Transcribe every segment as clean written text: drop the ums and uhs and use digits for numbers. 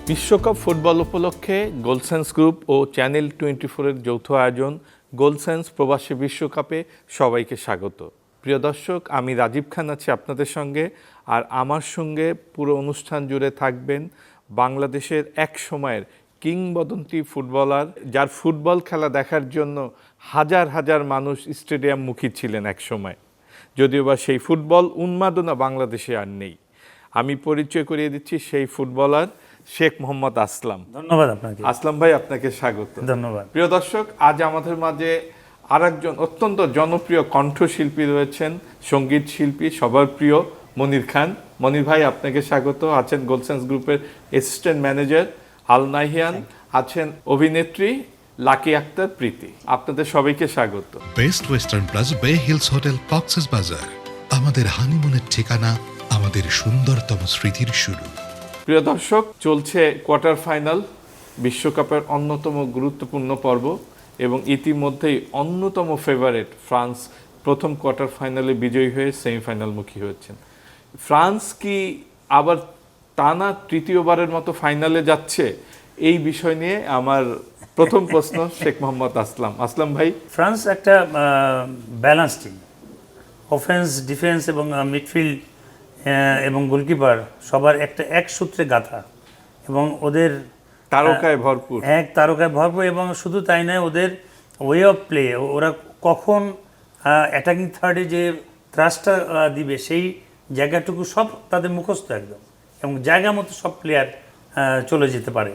বিশ্বকাপ ফুটবল উপলক্ষে গোলসেন্স গ্রুপ ও চ্যানেল 24-এর যৌথ আয়োজন গোলসেন্স প্রবাসী বিশ্বকাপে সবাইকে স্বাগত। প্রিয় দর্শক, আমি রাজীব খান আছি আপনাদের সঙ্গে, আর আমার সঙ্গে পুরো অনুষ্ঠান জুড়ে থাকবেন বাংলাদেশের এক সময়ের কিংবদন্তি ফুটবলার, যার ফুটবল খেলা দেখার জন্য হাজার হাজার মানুষ স্টেডিয়াম মুখী ছিলেন এক সময়, যদিও বা সেই ফুটবল উন্মাদনা বাংলাদেশে আর নেই। আমি পরিচয় করিয়ে দিচ্ছি সেই ফুটবলার শেখ মোহাম্মদ আসলাম। ধন্যবাদ আপনাকে। আসলাম ভাই, আপনাকে স্বাগত। ধন্যবাদ। প্রিয় দর্শক, আজ আমাদের মাঝে আরেকজন অত্যন্ত জনপ্রিয় কণ্ঠশিল্পী রয়েছেন, সঙ্গীত শিল্পী, সবার প্রিয় মনির খান। মনির ভাই, আপনাকে স্বাগত। আছেন গোলসেন্স গ্রুপের অ্যাসিস্ট্যান্ট ম্যানেজার আল নাহিয়ান, আছেন অভিনেত্রী লাকি আক্তার প্রীতি। আপনাদের সবাইকে স্বাগত। বেস্ট ওয়েস্টার্ন প্লাস বে হিলস হোটেল কক্সেস বাজার, আমাদের হানিমুনের ঠিকানা, আমাদের সুন্দরতম স্মৃতির শুরু। প্রিয় দর্শক, চলছে কোয়ার্টার ফাইনাল, বিশ্বকাপের অন্যতম গুরুত্বপূর্ণ পর্ব, এবং ইতিমধ্যেই অন্যতম ফেভারিট ফ্রান্স প্রথম কোয়ার্টার ফাইনালে বিজয়ী হয়ে সেমিফাইনালমুখী হয়েছেন। ফ্রান্স কি আবার টানা তৃতীয়বারের মতো ফাইনালে যাচ্ছে? এই বিষয় নিয়ে আমার প্রথম প্রশ্ন শেখ মোহাম্মদ আসলাম। আসলাম ভাই, ফ্রান্স একটা ব্যালেন্স টিম, অফেন্স, ডিফেন্স এবং মিডফিল্ড এবং গোলকিপার সবার একটা এক সূত্রে গাঁথা, এবং ওদের তারকায় ভরপুর, তারকায় ভরপুর। এবং শুধু তাই নয়, ওদের ওয়ে অফ প্লে, ওরা কখন অ্যাটাকিং থার্ডে যে থ্রাস্টটা দিবে সেই জায়গাটুকু সব তাদের মুখস্থ একদম, এবং জায়গা মতো সব প্লেয়ার চলে যেতে পারে,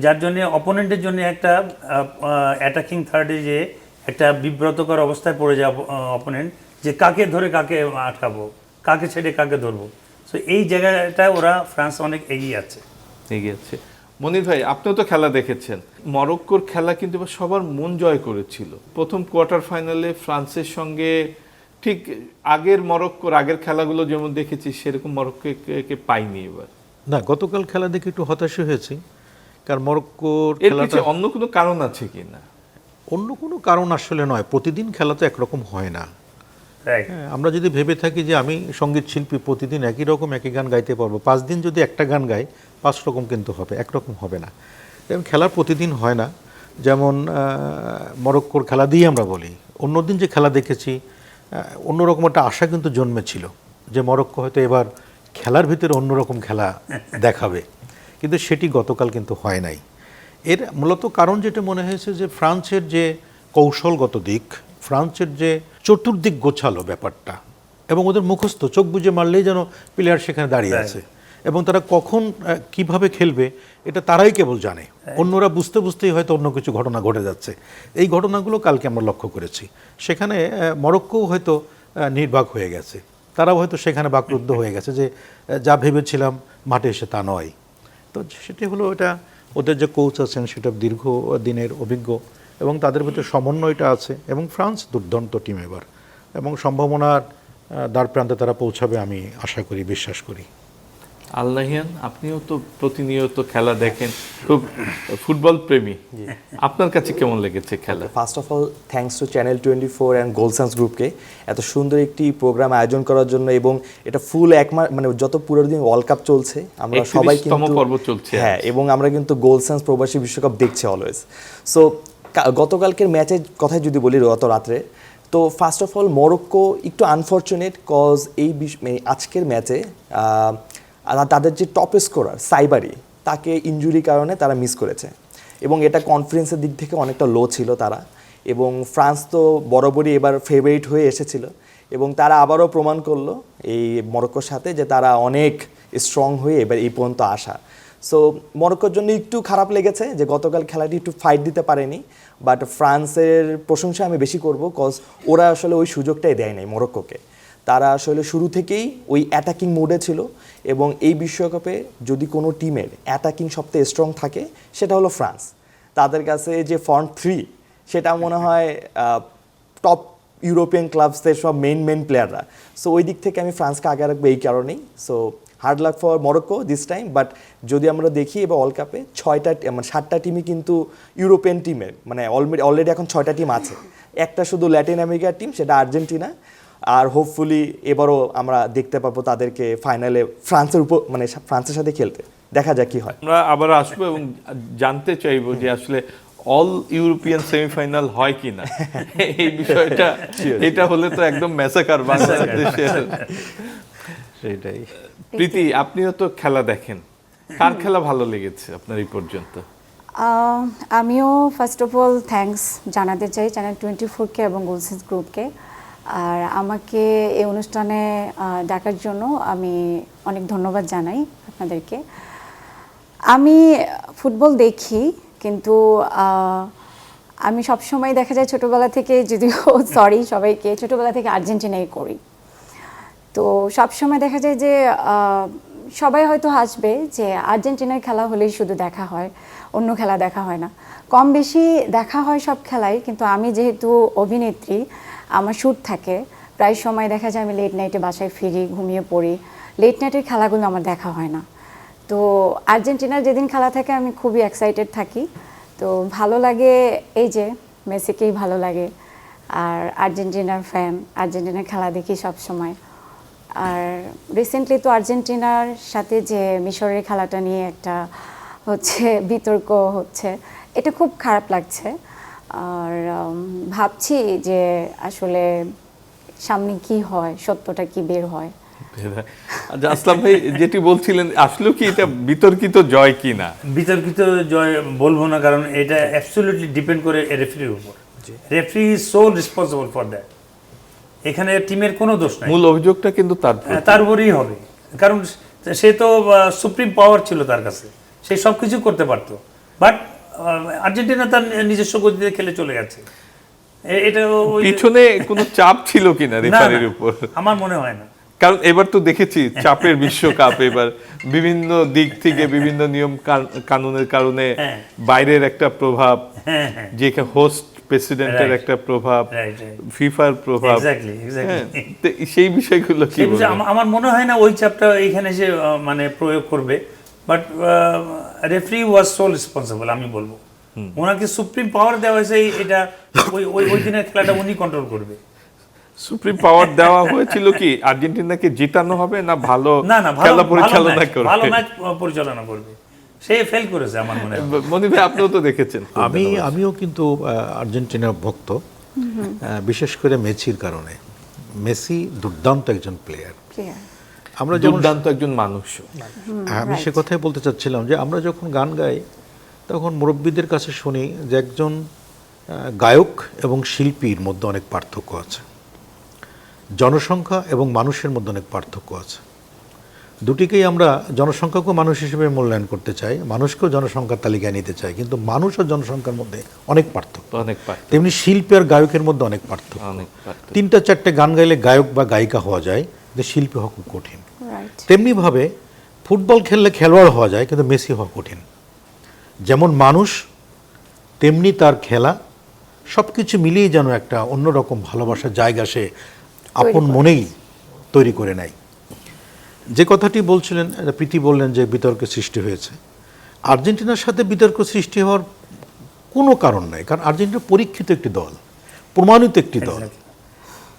যার জন্য অপোনেন্টের জন্য একটা অ্যাটাকিং থার্ডে যে একটা বিব্রতকর অবস্থায় পড়ে যায় অপোনেন্ট, যে কাকে ধরে কাকে আটকাবো, কাকে ছেড়ে কাকে ধরবো। সো এই জায়গাটা ওরা ফ্রান্স অনেক এগিয়ে আছে। মনির ভাই, আপনিও তো খেলা দেখেছেন। মরক্কোর খেলা কিন্তু সবার মন জয় করেছিল। প্রথম কোয়ার্টার ফাইনালে ফ্রান্সের সঙ্গে ঠিক আগের মরক্কোর আগের খেলাগুলো যেমন দেখেছি, সেরকম মরক্কোকে পাইনি এবার। না, গতকাল খেলা দেখে একটু হতাশ হয়েছি, কারণ মরক্কোর খেলাটা অন্য কোনো কারণ আছে কি না? অন্য কোনো কারণ আসলে নয়, প্রতিদিন খেলা তো একরকম হয় না। আমরা যদি ভেবে থাকি যে আমি সঙ্গীত শিল্পী, প্রতিদিন একই রকম একই গান গাইতে পারবো, 5 দিন যদি একটা গান গাই 5 রকম কিন্তু হবে, একরকম হবে না। এবং খেলা প্রতিদিন হয় না। যেমন মরক্কোর খেলা দিয়ে আমরা বলি, অন্যদিন যে খেলা দেখেছি অন্যরকম একটা আশা কিন্তু জন্মেছিল যে মরক্কো হয়তো এবার খেলার ভিতরে অন্যরকম খেলা দেখাবে, কিন্তু সেটি গতকাল কিন্তু হয় নাই। এর মূলত কারণ যেটা মনে হয়েছে যে ফ্রান্সের যে কৌশলগত দিক, ফ্রান্সের যে চতুর্দিক গোছালো ব্যাপারটা, এবং ওদের মুখস্থ, চোখ বুজে মারলেই যেন প্লেয়ার সেখানে দাঁড়িয়ে আছে, এবং তারা কখন কিভাবে খেলবে এটা তারাই কেবল জানে। অন্যরা বুঝতে বুঝতেই হয়তো অন্য কিছু ঘটনা ঘটে যাচ্ছে। এই ঘটনাগুলো কালকে আমরা লক্ষ্য করেছি। সেখানে মরক্কো হয়তো নির্বাক হয়ে গেছে, তারাও হয়তো সেখানে বাকরুদ্ধ হয়ে গেছে যে যা ভেবেছিলাম মাঠে এসে তা নয়। তো সেটি হলো, এটা ওদের যে কোচ আছেন সেটা দীর্ঘ দিনের অভিজ্ঞ, এবং তাদের ভিতরে সমন্বয়টা আছে, এবং ফ্রান্স দুর্দান্ত টিম এবার, এবং সম্ভাবনার দ্বার প্রান্তে তারা পৌঁছাবে আমি আশা করি, বিশ্বাস করি। আল নাহিয়ান, আপনিও তো প্রতিনিয়ত খেলা দেখেন, খুব ফুটবল প্রেমী, আপনার কাছে কেমন লেগেছে খেলা? First of all thanks to channel 24 and Goldsands গ্রুপকে এত সুন্দর একটি প্রোগ্রাম আয়োজন করার জন্য, এবং এটা ফুল এক মাস, মানে যত পুরো দিন ওয়ার্ল্ড কাপ চলছে আমরা সবাই কিন্তু পর্ব চলছে, হ্যাঁ, এবং আমরা কিন্তু গোলসেন্স প্রবাসী বিশ্বকাপ দেখছি অলওয়েজ। সো গতকালকের ম্যাচের কথাই যদি বলি, গত রাত্রে, তো ফার্স্ট অফ অল মরক্কো একটু আনফর্চুনেট, কজ এই আজকের ম্যাচে তাদের যে টপ স্কোরার সাইবারি, তাকে ইনজুরির কারণে তারা মিস করেছে, এবং এটা কনফিডেন্সের দিক থেকে অনেকটা লো ছিল তারা। এবং ফ্রান্স তো বরাবরই এবার ফেভারিট হয়ে এসেছিল, এবং তারা আবারও প্রমাণ করলো এই মরক্কোর সাথে যে তারা অনেক স্ট্রং হয়ে এবার এই পর্যন্ত আসা। সো মরক্কোর জন্য একটু খারাপ লেগেছে যে গতকাল খেলাটি একটু ফাইট দিতে পারেনি, বাট ফ্রান্সের প্রশংসা আমি বেশি করব, কজ ওরা আসলে ওই সুযোগটাই দেয় নাই মরক্কোকে। তারা আসলে শুরু থেকেই ওই অ্যাটাকিং মোডে ছিল, এবং এই বিশ্বকাপে যদি কোনো টিমের অ্যাটাকিং সবথেকে স্ট্রং থাকে সেটা হলো ফ্রান্স। তাদের কাছে যে ফ্রন্ট থ্রি, সেটা মনে হয় টপ ইউরোপিয়ান ক্লাবসের সব মেন প্লেয়াররা। সো ওই দিক থেকে আমি ফ্রান্সকে আগে রাখবো এই কারণেই। So hard luck for Morocco this time. But যদি আমরা দেখি এবার ওয়ার্ল্ড কাপে 7টা টিমই কিন্তু ইউরোপিয়ান টিমের, মানে অলরেডি এখন 6টা টিম আছে, একটা শুধু ল্যাটিন আমেরিকার টিম, সেটা আর্জেন্টিনা। আর হোপফুলি এবারও আমরা দেখতে পাবো তাদেরকে ফাইনালে ফ্রান্সের সাথে খেলতে। দেখা যাক কি হয়। আমরা আবার আসবো এবং জানতে চাইবো যে আসলে অল ইউরোপিয়ান সেমিফাইনাল হয় কিনা এই বিষয়টা। এটা হলে তো একদম ম্যাসাকার বাংলাদেশের। সেটাই। প্রীতি, আপনিও তো খেলা দেখেন, কার খেলা ভালো লেগেছে আপনার এই পর্যন্ত? আমিও ফার্স্ট অফ অল থ্যাঙ্কস জানাতে চাই চ্যানেল 24-কে এবং গোলসেন্স গ্রুপকে। আর আমাকে এই অনুষ্ঠানে ডাকার জন্য আমি অনেক ধন্যবাদ জানাই আপনাদেরকে। আমি ফুটবল দেখি, কিন্তু আমি সবসময় দেখা যায় ছোটোবেলা থেকে, যদিও সরি সবাইকে, ছোটোবেলা থেকে আর্জেন্টিনাই করি। তো সবসময় দেখা যায় যে সবাই হয়তো হাসবে যে আর্জেন্টিনার খেলা হলেই শুধু দেখা হয়, অন্য খেলা দেখা হয় না। কম বেশি দেখা হয় সব খেলাই, কিন্তু আমি যেহেতু অভিনেত্রী, আমার শ্যুট থাকে, প্রায় সময় দেখা যায় আমি লেট নাইটে বাসায় ফিরি, ঘুমিয়ে পড়ি, লেট নাইটের খেলাগুলো আমার দেখা হয় না। তো আর্জেন্টিনার যেদিন খেলা থাকে আমি খুবই এক্সাইটেড থাকি। তো ভালো লাগে, এই যে মেসিকেই ভালো লাগে, আর আর্জেন্টিনার ফ্যান, আর্জেন্টিনার খেলা দেখি সব সময়। আর রিসেন্টলি তো আর্জেন্টিনার সাথে যে মিশরের খেলাটা নিয়ে একটা বিতর্ক হচ্ছে, এটা খুব খারাপ লাগছে। আর ভাবছি যে আসলে সামনে কি হয়, সত্যটা কি বের হয়। আচ্ছা আসলাম ভাই, যেটি বলছিলেন আসলে কি এটা বিতর্কিত জয় কি না? বিতর্কিত জয় বলবো না, কারণ এটা অ্যাবসলিউটলি ডিপেন্ড করে রেফারির উপর। Referee is soul responsible for that. এখানে টিমের কোনো দোষ নাই। মূল অভিযোগটা কিন্তু তার উপরেই হবে, কারণ সে তো সুপ্রিম পাওয়ার ছিল তার কাছে, সে সব কিছু করতে পারতো। বাট আর্জেন্টিনা তার নিজস্ব গতিতে খেলে চলে গেছে। এটা পিছনে কোনো চাপ ছিল কিনা রেফারির উপর? আমার মনে হয় না, কারণ এবার তো দেখেছি চাপের বিশ্বকাপ, এবার বিভিন্ন দিক থেকে বিভিন্ন নিয়ম কানুনের কারণে বাইরের একটা প্রভাব, যে হোস্ট প্রেসিডেন্টের একটা প্রভাব, ফিফার প্রভাব, সেই বিষয়গুলো কি? আমার মনে হয় না ওই চাপটা এখানে যে মানে প্রয়োগ করবে। But referee was so responsible, আমি বলবো। ওনাকে সুপ্রিম পাওয়ার দেওয়া হয়েছে, এটা ওই দিনের খেলাটা উনি কন্ট্রোল করবে। সুপ্রিম পাওয়ার দেওয়া হয়েছিল কি আর্জেন্টিনাকে জিতানো হবে না ভালো খেলা পরিচালনা করবে? ভালো ম্যাচ পরিচালনা করবে, সে ফেল করেছে আমার মনে হয়। মনি ভাই, আপনিও তো দেখেছেন। আমিও কিন্তু আর্জেন্টিনার ভক্ত, বিশেষ করে মেসির কারণে। মেসি দুর্দান্ত একজন প্লেয়ার, আমরা দুর্দান্ত একজন মানুষ। আমি সে কথাই বলতে চাচ্ছিলাম যে আমরা যখন গান গাই তখন মুরব্বীদের কাছে শুনি যে একজন গায়ক এবং শিল্পীর মধ্যে অনেক পার্থক্য আছে, জনসংখ্যা এবং মানুষের মধ্যে অনেক পার্থক্য আছে। দুটিকেই আমরা জনসংখ্যাকেও মানুষ হিসেবে মূল্যায়ন করতে চাই, মানুষকেও জনসংখ্যার তালিকায় নিতে চাই, কিন্তু মানুষ আর জনসংখ্যার মধ্যে অনেক পার্থক্য। তেমনি শিল্পী আর গায়কের মধ্যে অনেক পার্থক্য। 3-4টে গান গাইলে গায়ক বা গায়িকা হওয়া যায়, কিন্তু শিল্পী হওয়া খুব কঠিন। তেমনিভাবে ফুটবল খেললে খেলোয়াড় হওয়া যায়, কিন্তু মেসি হওয়া কঠিন। যেমন মানুষ তেমনি তার খেলা, সব কিছু মিলিয়ে যেন একটা অন্যরকম ভালোবাসার জায়গা সে আপন মনেই তৈরি করে নেয়। যে কথাটি বলছিলেন প্রীতি, বললেন যে বিতর্কের সৃষ্টি হয়েছে। আর্জেন্টিনার সাথে বিতর্ক সৃষ্টি হওয়ার কোনো কারণ নাই, কারণ আর্জেন্টিনা পরীক্ষিত একটি দল, প্রমাণিত একটি দল।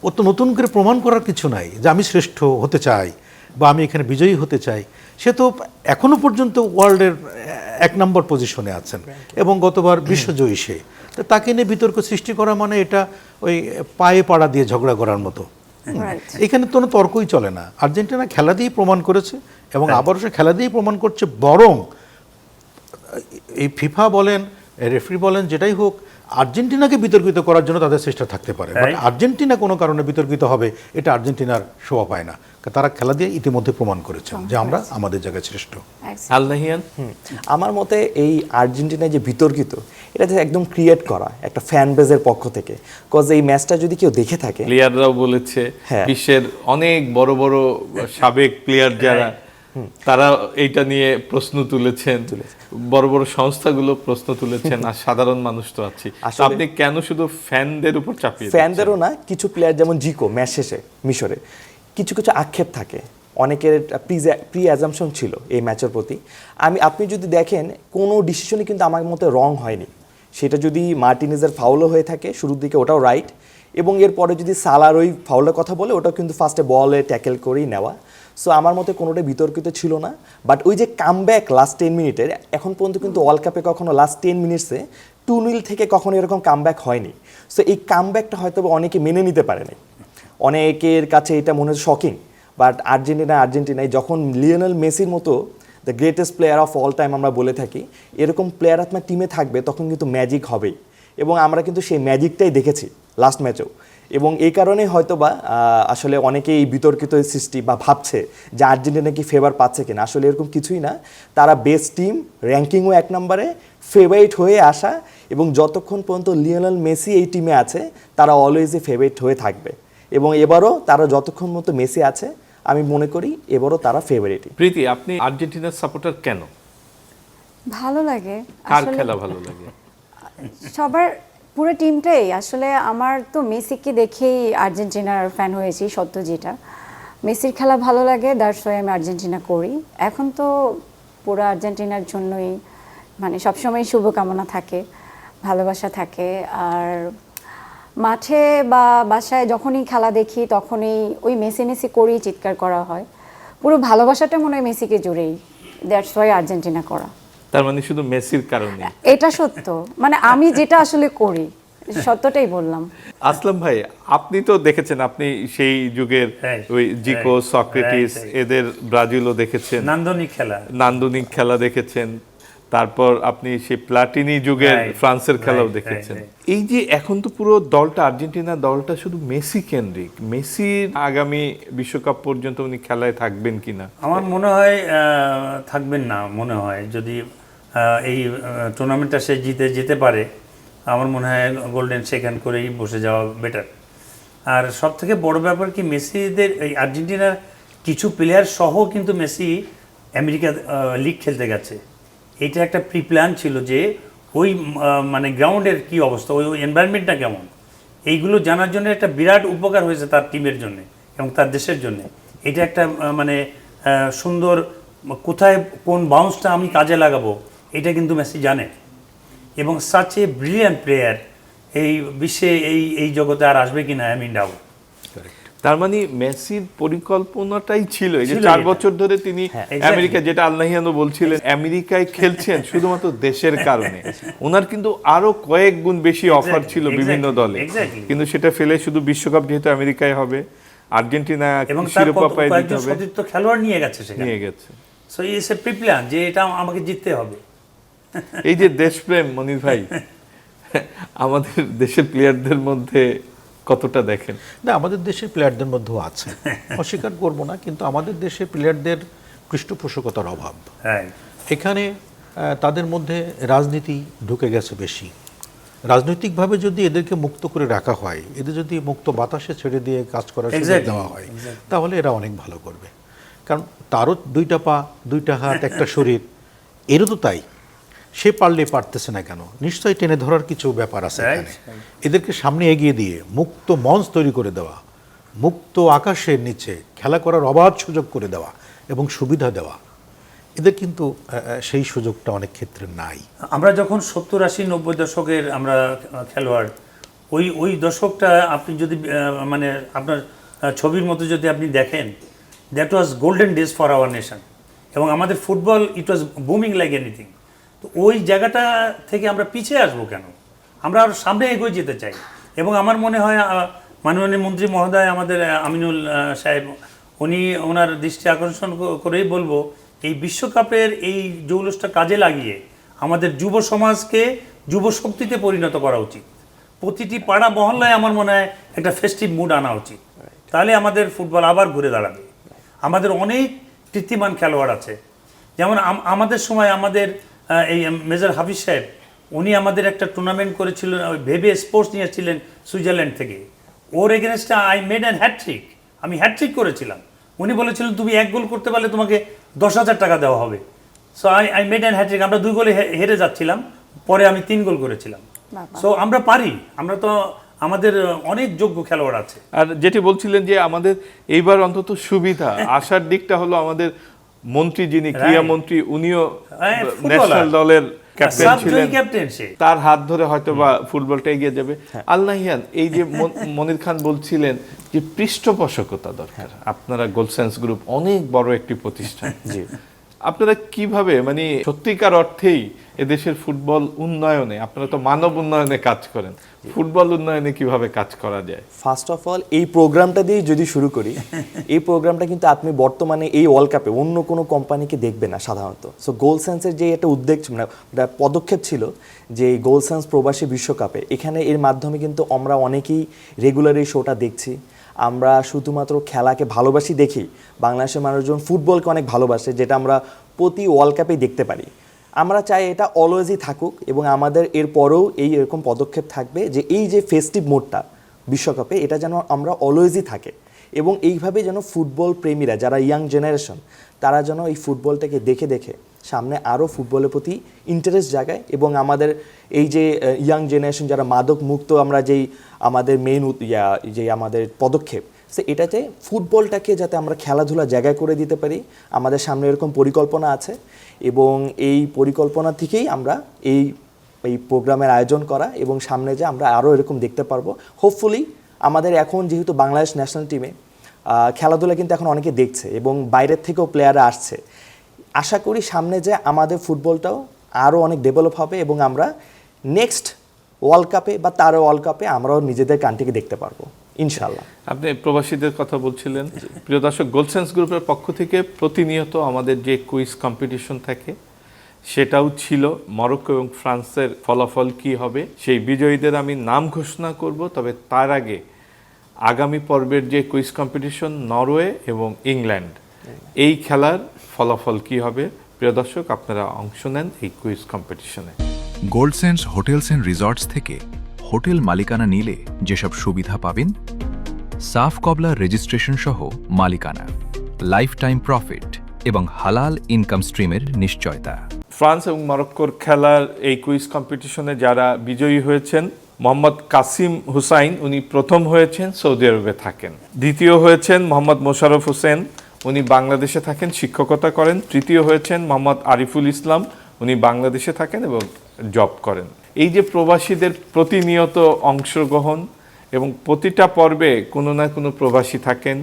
ও তো নতুন করে প্রমাণ করার কিছু নাই যে আমি শ্রেষ্ঠ হতে চাই বা আমি এখানে বিজয়ী হতে চাই। সে তো এখনো পর্যন্ত ওয়ার্ল্ডের 1 নম্বর পজিশনে আছেন এবং গতবার বিশ্বজয়ী সে। তাকে নিয়ে বিতর্ক সৃষ্টি করা মানে এটা ওই পায়ে পাড়া দিয়ে ঝগড়া করার মতো। এখানে কোনো তর্কই চলে না। আর্জেন্টিনা খেলা দিয়েই প্রমাণ করেছে এবং আবারও সে খেলা দিয়েই প্রমাণ করছে। বরং এই ফিফা বলেন, রেফারি বলেন, যেটাই হোক, আর্জেন্টিনাকে বিতর্কিত করার জন্য তাদের চেষ্টা থাকতে পারে। আর্জেন্টিনা কোনো কারণে বিতর্কিত হবে এটা আর্জেন্টিনার শোভা পায় না। তারা খেলা দিয়ে ইতিমধ্যে প্রমাণ করেছেন যে আমরা আমাদের জায়গায় শ্রেষ্ঠ। আমার মতে এই আর্জেন্টিনা যে বিতর্কিত, এটা একদম ক্রিয়েট করা একটা ফ্যান বেজের পক্ষ থেকে। কজ এই ম্যাচটা যদি কেউ দেখে থাকে, প্লেয়াররাও বলেছে, বিশ্বের অনেক বড় বড় সাবেক প্লেয়ার যারা, তারা এইটা নিয়ে প্রশ্ন তুলেছেন, বড় বড় সংস্থাগুলো প্রশ্ন তুলেছেন, আর সাধারণ মানুষ তো আছি। আপনি কেন শুধু ফ্যানদের উপর চাপিয়ে? ফ্যানদেরও না, কিছু প্লেয়ার যেমন জিকো ম্যাচ শেষে মিশরে কিছু কিছু আক্ষেপ থাকে, অনেকের প্রি অ্যাজাম্পশন ছিল এই ম্যাচের প্রতি। আপনি যদি দেখেন কোনো ডিসিশনই কিন্তু আমার মতে রং হয়নি। সেটা যদি মার্টিনেজের ফাউলও হয়ে থাকে শুরুর দিকে, ওটাও রাইট, এবং এরপরে যদি সালার ওই ফাউলের কথা বলে ওটা কিন্তু ফার্স্টে বলে ট্যাকেল করেই নেওয়া। সো আমার মতে কোনোটাই বিতর্কিত ছিল না। বাট ওই যে কামব্যাক লাস্ট 10 মিনিটের, এখন পর্যন্ত কিন্তু ওয়ার্ল্ড কাপে কখনো লাস্ট 10 মিনিটসে 2-0 থেকে কখনো এরকম কামব্যাক হয়নি। সো এই কামব্যাকটা হয়তো অনেকে মেনে নিতে পারেনি, অনেকের কাছে এটা মনে হচ্ছে শকিং। বাট আর্জেন্টিনায় যখন লিওনেল মেসির মতো the greatest player of all time আমরা বলে থাকি, এরকম প্লেয়ার আপনার টিমে থাকবে তখন কিন্তু ম্যাজিক হবেই। এবং আমরা কিন্তু সেই ম্যাজিকটাই দেখেছি লাস্ট ম্যাচেও। এবং এই কারণেই হয়তো বা আসলে অনেকেই এই বিতর্কিত সৃষ্টি বা ভাবছে যে আর্জেন্টিনা কি ফেভার পাচ্ছে কিনা। আসলে এরকম কিছুই না, তারা বেস্ট টিম, র্যাঙ্কিংও 1 নম্বরে, ফেভারিট হয়ে আসা, এবং যতক্ষণ পর্যন্ত লিওনেল মেসি এই টিমে আছে তারা অলওয়েজই ফেভারিট হয়ে থাকবে। এবং এবারও তারা যতক্ষণ মতো মেসি আছে আমি মনে করি এবারও তারা ফেভারিটই। প্রীতি, আপনি আর্জেন্টিনার সাপোর্টার কেন? ভালো লাগে কার আসলে, খেলা ভালো লাগে? সবার পুরো টিমটাই আসলে। আমার তো মেসিকে দেখেই আর্জেন্টিনার ফ্যান হয়েছি, সত্য যেটা। মেসির খেলা ভালো লাগে, দ্যাটস ওয়াই আমি আর্জেন্টিনা করি। এখন তো পুরো আর্জেন্টিনার জন্যই মানে সবসময় শুভকামনা থাকে, ভালোবাসা থাকে। আর মাঠে বা বাসায় যখনই খেলা দেখি তখনই ওই মেসি মেসি করেই চিৎকার করা হয়। পুরো ভালোবাসাটা মনে হয় মেসিকে জুড়েই, দ্যাটস ওয়াই আর্জেন্টিনা করা। তার মানে শুধু মেসির কারণে? এটা সত্য, মানে আমি যেটা আসলে করি সত্যটাই বললাম। আসলাম ভাই, আপনি তো দেখেছেন, আপনি সেই যুগের ওই জিকো, সক্রেটিস, এদের ব্রাজিলও দেখেছেন, নান্দনিক খেলা দেখেছেন। তারপর আপনি সেই প্লাটিনি যুগের ফ্রান্সের খেলাও দেখেছেন। এই যে এখন তো পুরো দলটা, আর্জেন্টিনা দলটা শুধু মেসি কেন্দ্রিক। মেসির আগামী বিশ্বকাপ পর্যন্ত উনি খেলায় থাকবেন কিনা? আমার মনে হয় থাকবেন না। মনে হয় যদি এই টুর্নামেন্টটা সে যেতে পারে, আমার মনে হয় গোল্ডেন সেকেন্ড করেই বসে যাওয়া বেটার। আর সব থেকে বড় ব্যাপার কি, মেসিদের এই আর্জেন্টিনার কিছু প্লেয়ার সহ কিন্তু মেসি আমেরিকা লিগ খেলতে গেছে। এটা একটা প্রি প্ল্যান ছিল যে ওই মানে গ্রাউন্ডের কি অবস্থা, ওই এনভায়রনমেন্টটা কেমন, এইগুলো জানার জন্য একটা বিরাট উপকার হয়েছে তার টিমের জন্য এবং তার দেশের জন্য। এটা একটা মানে সুন্দর, কোথায় কোন বাউন্সটা আমি কাজে লাগাবো এটা কিন্তু মেসি জানে। এবং সাচ এ ব্রিলিয়ান্ট প্লেয়ার এই বিশ্বে এই জগতে আর আসবে কিনা আই মিন ডাউট। তার মানে মেসির পরিকল্পনাটাই ছিল এই যে 4 বছর ধরে তিনি আমেরিকা, যেটা আল্লাহিয়ানো বলছিলেন, আমেরিকায় খেলছেন শুধুমাত্র দেশের কারণে। ওনার কিন্তু আরো কয়েক গুণ বেশি অফার ছিল বিভিন্ন দলে, কিন্তু সেটা ফেলে শুধু বিশ্বকাপ যেহেতু আমেরিকায় হবে, আর্জেন্টিনা শিরোপা পায় দিতে হবে, সতীর্থ খেলোয়াড় নিয়ে গেছে সেখানে, নিয়ে গেছে। So it's a pre plan যে এটা আমাকে জিততে হবে। এই যে দেশপ্রেম, মনির ভাই, আমাদের দেশের প্লেয়ারদের মধ্যে কতটা দেখেন? না, আমাদের দেশের প্লেয়ারদের মধ্যেও আছে, অস্বীকার করব না, কিন্তু আমাদের দেশের প্লেয়ারদের পৃষ্ঠপোষকতার অভাব। এখানে তাদের মধ্যে রাজনীতি ঢুকে গেছে বেশি। রাজনৈতিকভাবে যদি এদেরকে মুক্ত করে রাখা হয়, এদের যদি মুক্ত বাতাসে ছেড়ে দিয়ে কাজ করার সুযোগ দেওয়া হয়, তাহলে এরা অনেক ভালো করবে। কারণ তারও 2টা পা, 2টা হাত, একটা শরীর, এরও তো তাই। সে পারলে পারতেছে না কেন? নিশ্চয়ই টেনে ধরার কিছু ব্যাপার আছে এখানে। এদেরকে সামনে এগিয়ে দিয়ে মুক্ত মঞ্চ তৈরি করে দেওয়া, মুক্ত আকাশের নিচে খেলা করার অবাধ সুযোগ করে দেওয়া এবং সুবিধা দেওয়া, এদের কিন্তু সেই সুযোগটা অনেক ক্ষেত্রে নাই। আমরা যখন 70, 80, 90 দশকের আমরা খেলোয়াড়, ওই দশকটা আপনি যদি মানে আপনার ছবির মতো যদি আপনি দেখেন, that was golden days for our nation. এবং আমাদের ফুটবল, ইট ওয়াজ বুমিং লাইক এনিথিং। তো ওই জায়গাটা থেকে আমরা পিছিয়ে আসবো কেন? আমরা আরও সামনে এগিয়ে যেতে চাই। এবং আমার মনে হয় মাননীয় মন্ত্রী মহোদয় আমাদের আমিনুল সাহেব, উনি ওনার দৃষ্টি আকর্ষণ করেই বলবো, এই বিশ্বকাপের এই জৌলুসটা কাজে লাগিয়ে আমাদের যুব সমাজকে যুব শক্তিতে পরিণত করা উচিত। প্রতিটি পাড়া মহল্লায় আমার মনে হয় একটা ফেস্টিভ মুড আনা উচিত। তাহলে আমাদের ফুটবল আবার ঘুরে দাঁড়াবে। আমাদের অনেক কীর্তিমান খেলোয়াড় আছে, যেমন আমাদের সময় আমাদের এই মেজর হাফিজ সাহেব, উনি আমাদের একটা টুর্নামেন্ট করেছিলেন, ভেবে স্পোর্টস নিয়েছিলেন সুইজারল্যান্ড থেকে। ওর এগেনস্টে আই মেড অ্যান হ্যাট্রিক, আমি হ্যাট্রিক করেছিলাম। উনি বলেছিলেন তুমি 1 গোল করতে পারলে তোমাকে 10,000 টাকা দেওয়া হবে। So I made an hattrick. আমরা 2 গোলে হেরে যাচ্ছিলাম, পরে আমি 3 গোল করেছিলাম। সো আমরা পারি, আমরা তো, আমাদের অনেক যোগ্য খেলোয়াড় আছে। আর যেটি বলছিলেন যে আমাদের এইবার অন্তত সুবিধা, আসার দিকটা হলো আমাদের মন্ত্রী, যিনি ক্রীড়া মন্ত্রী, উনিও ন্যাশনাল দলের ক্যাপ্টেন সাব ছিলেন, ক্যাপ্টেন সে। তার হাত ধরে হয়তো বা ফুটবলটা এগিয়ে যাবে। আল নাহিয়ান, এই যে মনির খান বলছিলেন যে পৃষ্ঠপোষকতা দরকার, আপনারা গোলসেন্স গ্রুপ অনেক বড় একটি প্রতিষ্ঠান, জি, আপনারা কিভাবে মানে সত্যিকার অর্থেই এদেশের ফুটবল উন্নয়নে, আপনারা তো মানব উন্নয়নে কাজ করেন, ফুটবল উন্নয়নে কিভাবে কাজ করা যায়? ফার্স্ট অফ অল এই প্রোগ্রামটা দিয়ে যদি শুরু করি, এই প্রোগ্রামটা কিন্তু আপনি বর্তমানে এই ওয়ার্ল্ড কাপে অন্য কোনো কোম্পানিকে দেখবেন না সাধারণত। সো গোলসেন্সের যে একটা উদ্যোগ, মানে একটা পদক্ষেপ ছিল যে এই গোলসেন্স প্রবাসী বিশ্বকাপে, এখানে এর মাধ্যমে কিন্তু আমরা অনেকেই রেগুলার এই শোটা দেখছি। আমরা শুধুমাত্র খেলাকে ভালোবাসি দেখি, বাংলাদেশের মানুষজন ফুটবলকে অনেক ভালোবাসে, যেটা আমরা প্রতি ওয়ার্ল্ড কাপেই দেখতে পারি। আমরা চাই এটা অলওয়েজই থাকুক এবং আমাদের এরপরেও এই এরকম পদক্ষেপ থাকবে যে এই যে ফেস্টিভ মোডটা বিশ্বকাপে, এটা যেন আমরা অলওয়েজই থাকে এবং এইভাবে যেন ফুটবল প্রেমীরা যারা ইয়াং জেনারেশন, তারা যেন এই ফুটবলটাকে দেখে দেখে সামনে আরও ফুটবলের প্রতি ইন্টারেস্ট জাগায় এবং আমাদের এই যে ইয়াং জেনারেশন যারা মাদক মুক্ত, আমরা যেই আমাদের মেইন যে আমাদের পদক্ষেপ, সে এটাতে ফুটবলটাকে যাতে আমরা খেলাধুলা জায়গায় করে দিতে পারি, আমাদের সামনে এরকম পরিকল্পনা আছে এবং এই পরিকল্পনা থেকেই আমরা এই প্রোগ্রামের আয়োজন করা এবং সামনে যে আমরা আরও এরকম দেখতে পারবো। হোপফুলি আমাদের এখন যেহেতু বাংলাদেশ ন্যাশনাল টিমে খেলাধুলা কিন্তু এখন অনেকে দেখছে এবং বাইরের থেকেও প্লেয়াররা আসছে, আশা করি সামনে যে আমাদের ফুটবলটাও আরও অনেক ডেভেলপ হবে এবং আমরা নেক্সট ওয়ার্ল্ড কাপে বা তার ওয়ার্ল্ড কাপে আমরাও নিজেদের কান্ট্রিকে দেখতে পারবো ইনশাল্লাহ। আপনি প্রবাসীদের কথা বলছিলেন। প্রিয় দর্শক, গোলসেন্স গ্রুপের পক্ষ থেকে প্রতিনিয়ত আমাদের যে কুইজ কম্পিটিশন থাকে, সেটাও ছিল মরক্কো এবং ফ্রান্সের ফলাফল কি হবে, সেই বিজয়ীদের আমি নাম ঘোষণা করব। তবে তার আগে আগামী পর্বের যে কুইজ কম্পিটিশন নরওয়ে এবং ইংল্যান্ড, এই খেলার ফলাফল কি হবে, প্রিয় দর্শক আপনারা অংশ নেন এই কুইজ কম্পিটিশনে। গোল্ডসেন্স হোটেলস অ্যান্ড রিসর্টস থেকে হোটেল মালিকানা নিলে যেসব সুবিধা পাবেন: সাফ কবলার রেজিস্ট্রেশন সহ মালিকানা, লাইফ টাইম প্রফিট এবং হালাল ইনকাম স্ট্রিমের নিশ্চয়তা। ফ্রান্স এবং মরক্কোর খেলার এই কুইজ কম্পিটিশনে যারা বিজয়ী হয়েছেন, মোহাম্মদ কাসিম হুসাইন, উনি প্রথম হয়েছেন, সৌদি আরবে থাকেন। দ্বিতীয় হয়েছেন মোহাম্মদ মোশাররফ হোসেন, উনি বাংলাদেশে থাকেন, শিক্ষকতা করেন। তৃতীয় হয়েছেন মোহাম্মদ আরিফুল ইসলাম, উনি বাংলাদেশে থাকেন এবং জব করেন। এই যে প্রবাসীদের প্রতিনিয়ত অংশগ্রহণ এবং প্রতিটা পর্বে কোনো না কোনো প্রবাসী থাকেন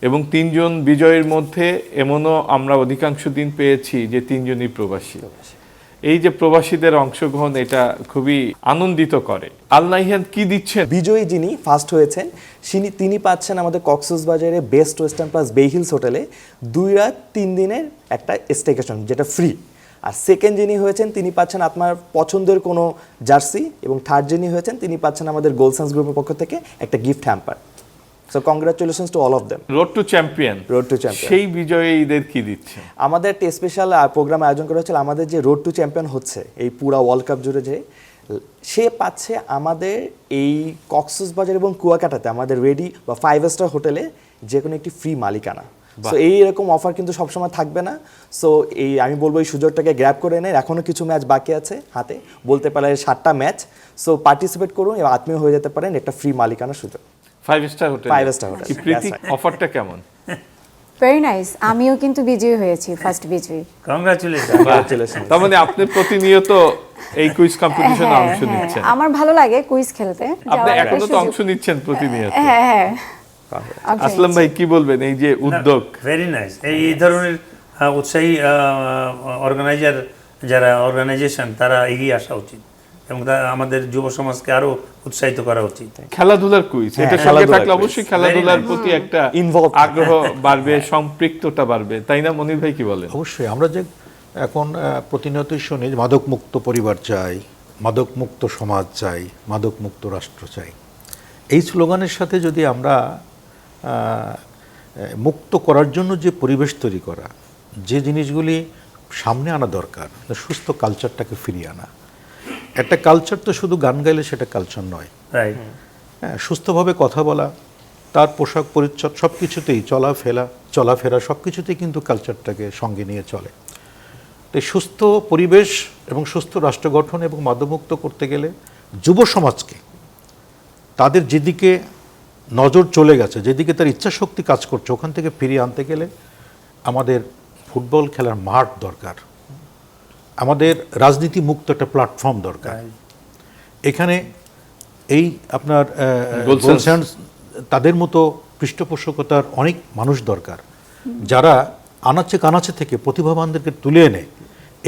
এবং তিনজন বিজয়ের মধ্যে এমনও আমরা অধিকাংশ দিন পেয়েছি যে তিনজনই প্রবাসী। এই যে প্রবাসীদের অংশগ্রহণ, এটা খুবই আনন্দিত করে। আল নাহিয়ান কি দিচ্ছেন? বিজয়ী যিনি ফার্স্ট হয়েছেন তিনি পাচ্ছেন আমাদের কক্সবাজারে বেস্ট ওয়েস্টার্ন প্লাস বে হিলস হোটেলে 2 রাত 3 দিনের একটা স্টেকেশন, যেটা ফ্রি। আর সেকেন্ড যিনি হয়েছেন তিনি পাচ্ছেন আপনার পছন্দের কোনো জার্সি এবং থার্ড যিনি হয়েছেন তিনি পাচ্ছেন আমাদের গোলসেন্স গ্রুপের পক্ষ থেকে একটা gift hamper. So congratulations to all of them. Road to champion, road to champion, সেই বিজয়ীদের কি দিচ্ছে? আমাদের একটা স্পেশাল প্রোগ্রাম আয়োজন করা হচ্ছিল। আমাদের যে রোড টু চ্যাম্পিয়ন হচ্ছে এই পুরা ওয়ার্ল্ড কাপ জুড়ে, যে সে পাচ্ছে আমাদের এই কক্সবাজার এবং কুয়াকাটাতে আমাদের রেডি বা 5 স্টার হোটেলে যে কোনো একটি ফ্রি মালিকানা। সো এইরকম অফার কিন্তু সবসময় থাকবে না। সো এই আমি বলবো এই সুযোগটাকে গ্র্যাব করে নেন। এখনও কিছু ম্যাচ বাকি আছে হাতে, বলতে পারে 7টা ম্যাচ। সো পার্টিসিপেট করুন এবং আত্মীয় হয়ে যেতে পারেন, একটা ফ্রি মালিকানার সুযোগ। 5 স্টার হোটেল, 5 স্টার হোটেল। কি প্রীতি, অফারটা কেমন? Very nice. আমিও কিন্তু বিজয়ী হয়েছি, ফার্স্ট বিজয়ী। কংগ্রাচুলেশন। তার মানে আপনি প্রতিনিয়ত এই কুইজ কম্পিটিশনে অংশ নিচ্ছেন। আমার ভালো লাগে কুইজ খেলতে। আপনি যাওয়ার এখনো তো সুযোগ- অংশ নিচ্ছেন প্রতিনিয়ত। হ্যাঁ হ্যাঁ। অংশ আসলাম ভাই কি বলবেন এই যে উদ্যোগ? Very nice. এই ধরনের উৎসাহী অর্গানাইজার যারা অর্গানাইজেশন, তারা এগিয়ে আসা উচিত এবং আমাদের যুব সমাজকে আরো উৎসাহিত করা উচিত। খেলাধুলার কুইজ, এটা সঙ্গে খেলাধুলার থাকলে quiz। অবশ্যই খেলাধুলার প্রতি একটা Involved থাকে। আগ্রহ বাড়বে, সম্পৃক্ততা বাড়বে, তাই না মনির ভাই কি বলেন? অবশ্যই। আমরা যে এখন প্রতিনিয়তই শুনি যে মাদকমুক্ত পরিবার চাই, মাদকমুক্ত সমাজ চাই, মাদকমুক্ত রাষ্ট্র চাই। এই স্লোগানের সাথে যদি আমরা মুক্ত করার জন্য যে পরিবেশ তৈরি করা, যে জিনিসগুলি সামনে আনা দরকার, সুস্থ কালচারটাকে ফিরিয়ে আনা। একটা কালচার তো শুধু গান গাইলে সেটা কালচার নয়। রাইট। হ্যাঁ, সুস্থভাবে কথা বলা, তার পোশাক পরিচ্ছদ সব কিছুতেই চলাফেরা সব কিছুতেই কিন্তু কালচারটাকে সঙ্গে নিয়ে চলে। তো সুস্থ পরিবেশ এবং সুস্থ রাষ্ট্র গঠন এবং মাদকমুক্ত করতে গেলে যুব সমাজকে তাদের যেদিকে নজর চলে গেছে, যেদিকে তার ইচ্ছাশক্তি কাজ করছে, ওখান থেকে ফিরিয়ে আনতে গেলে আমাদের ফুটবল খেলার মাঠ দরকার। আমাদের রাজনীতি মুক্ত একটা প্ল্যাটফর্ম দরকার। এখানে এই আপনার গোলসেন্স তাদের মতো পৃষ্ঠপোষকতার অনেক মানুষ দরকার, যারা আনাচে কানাচে থেকে প্রতিভাবানদেরকে তুলে এনে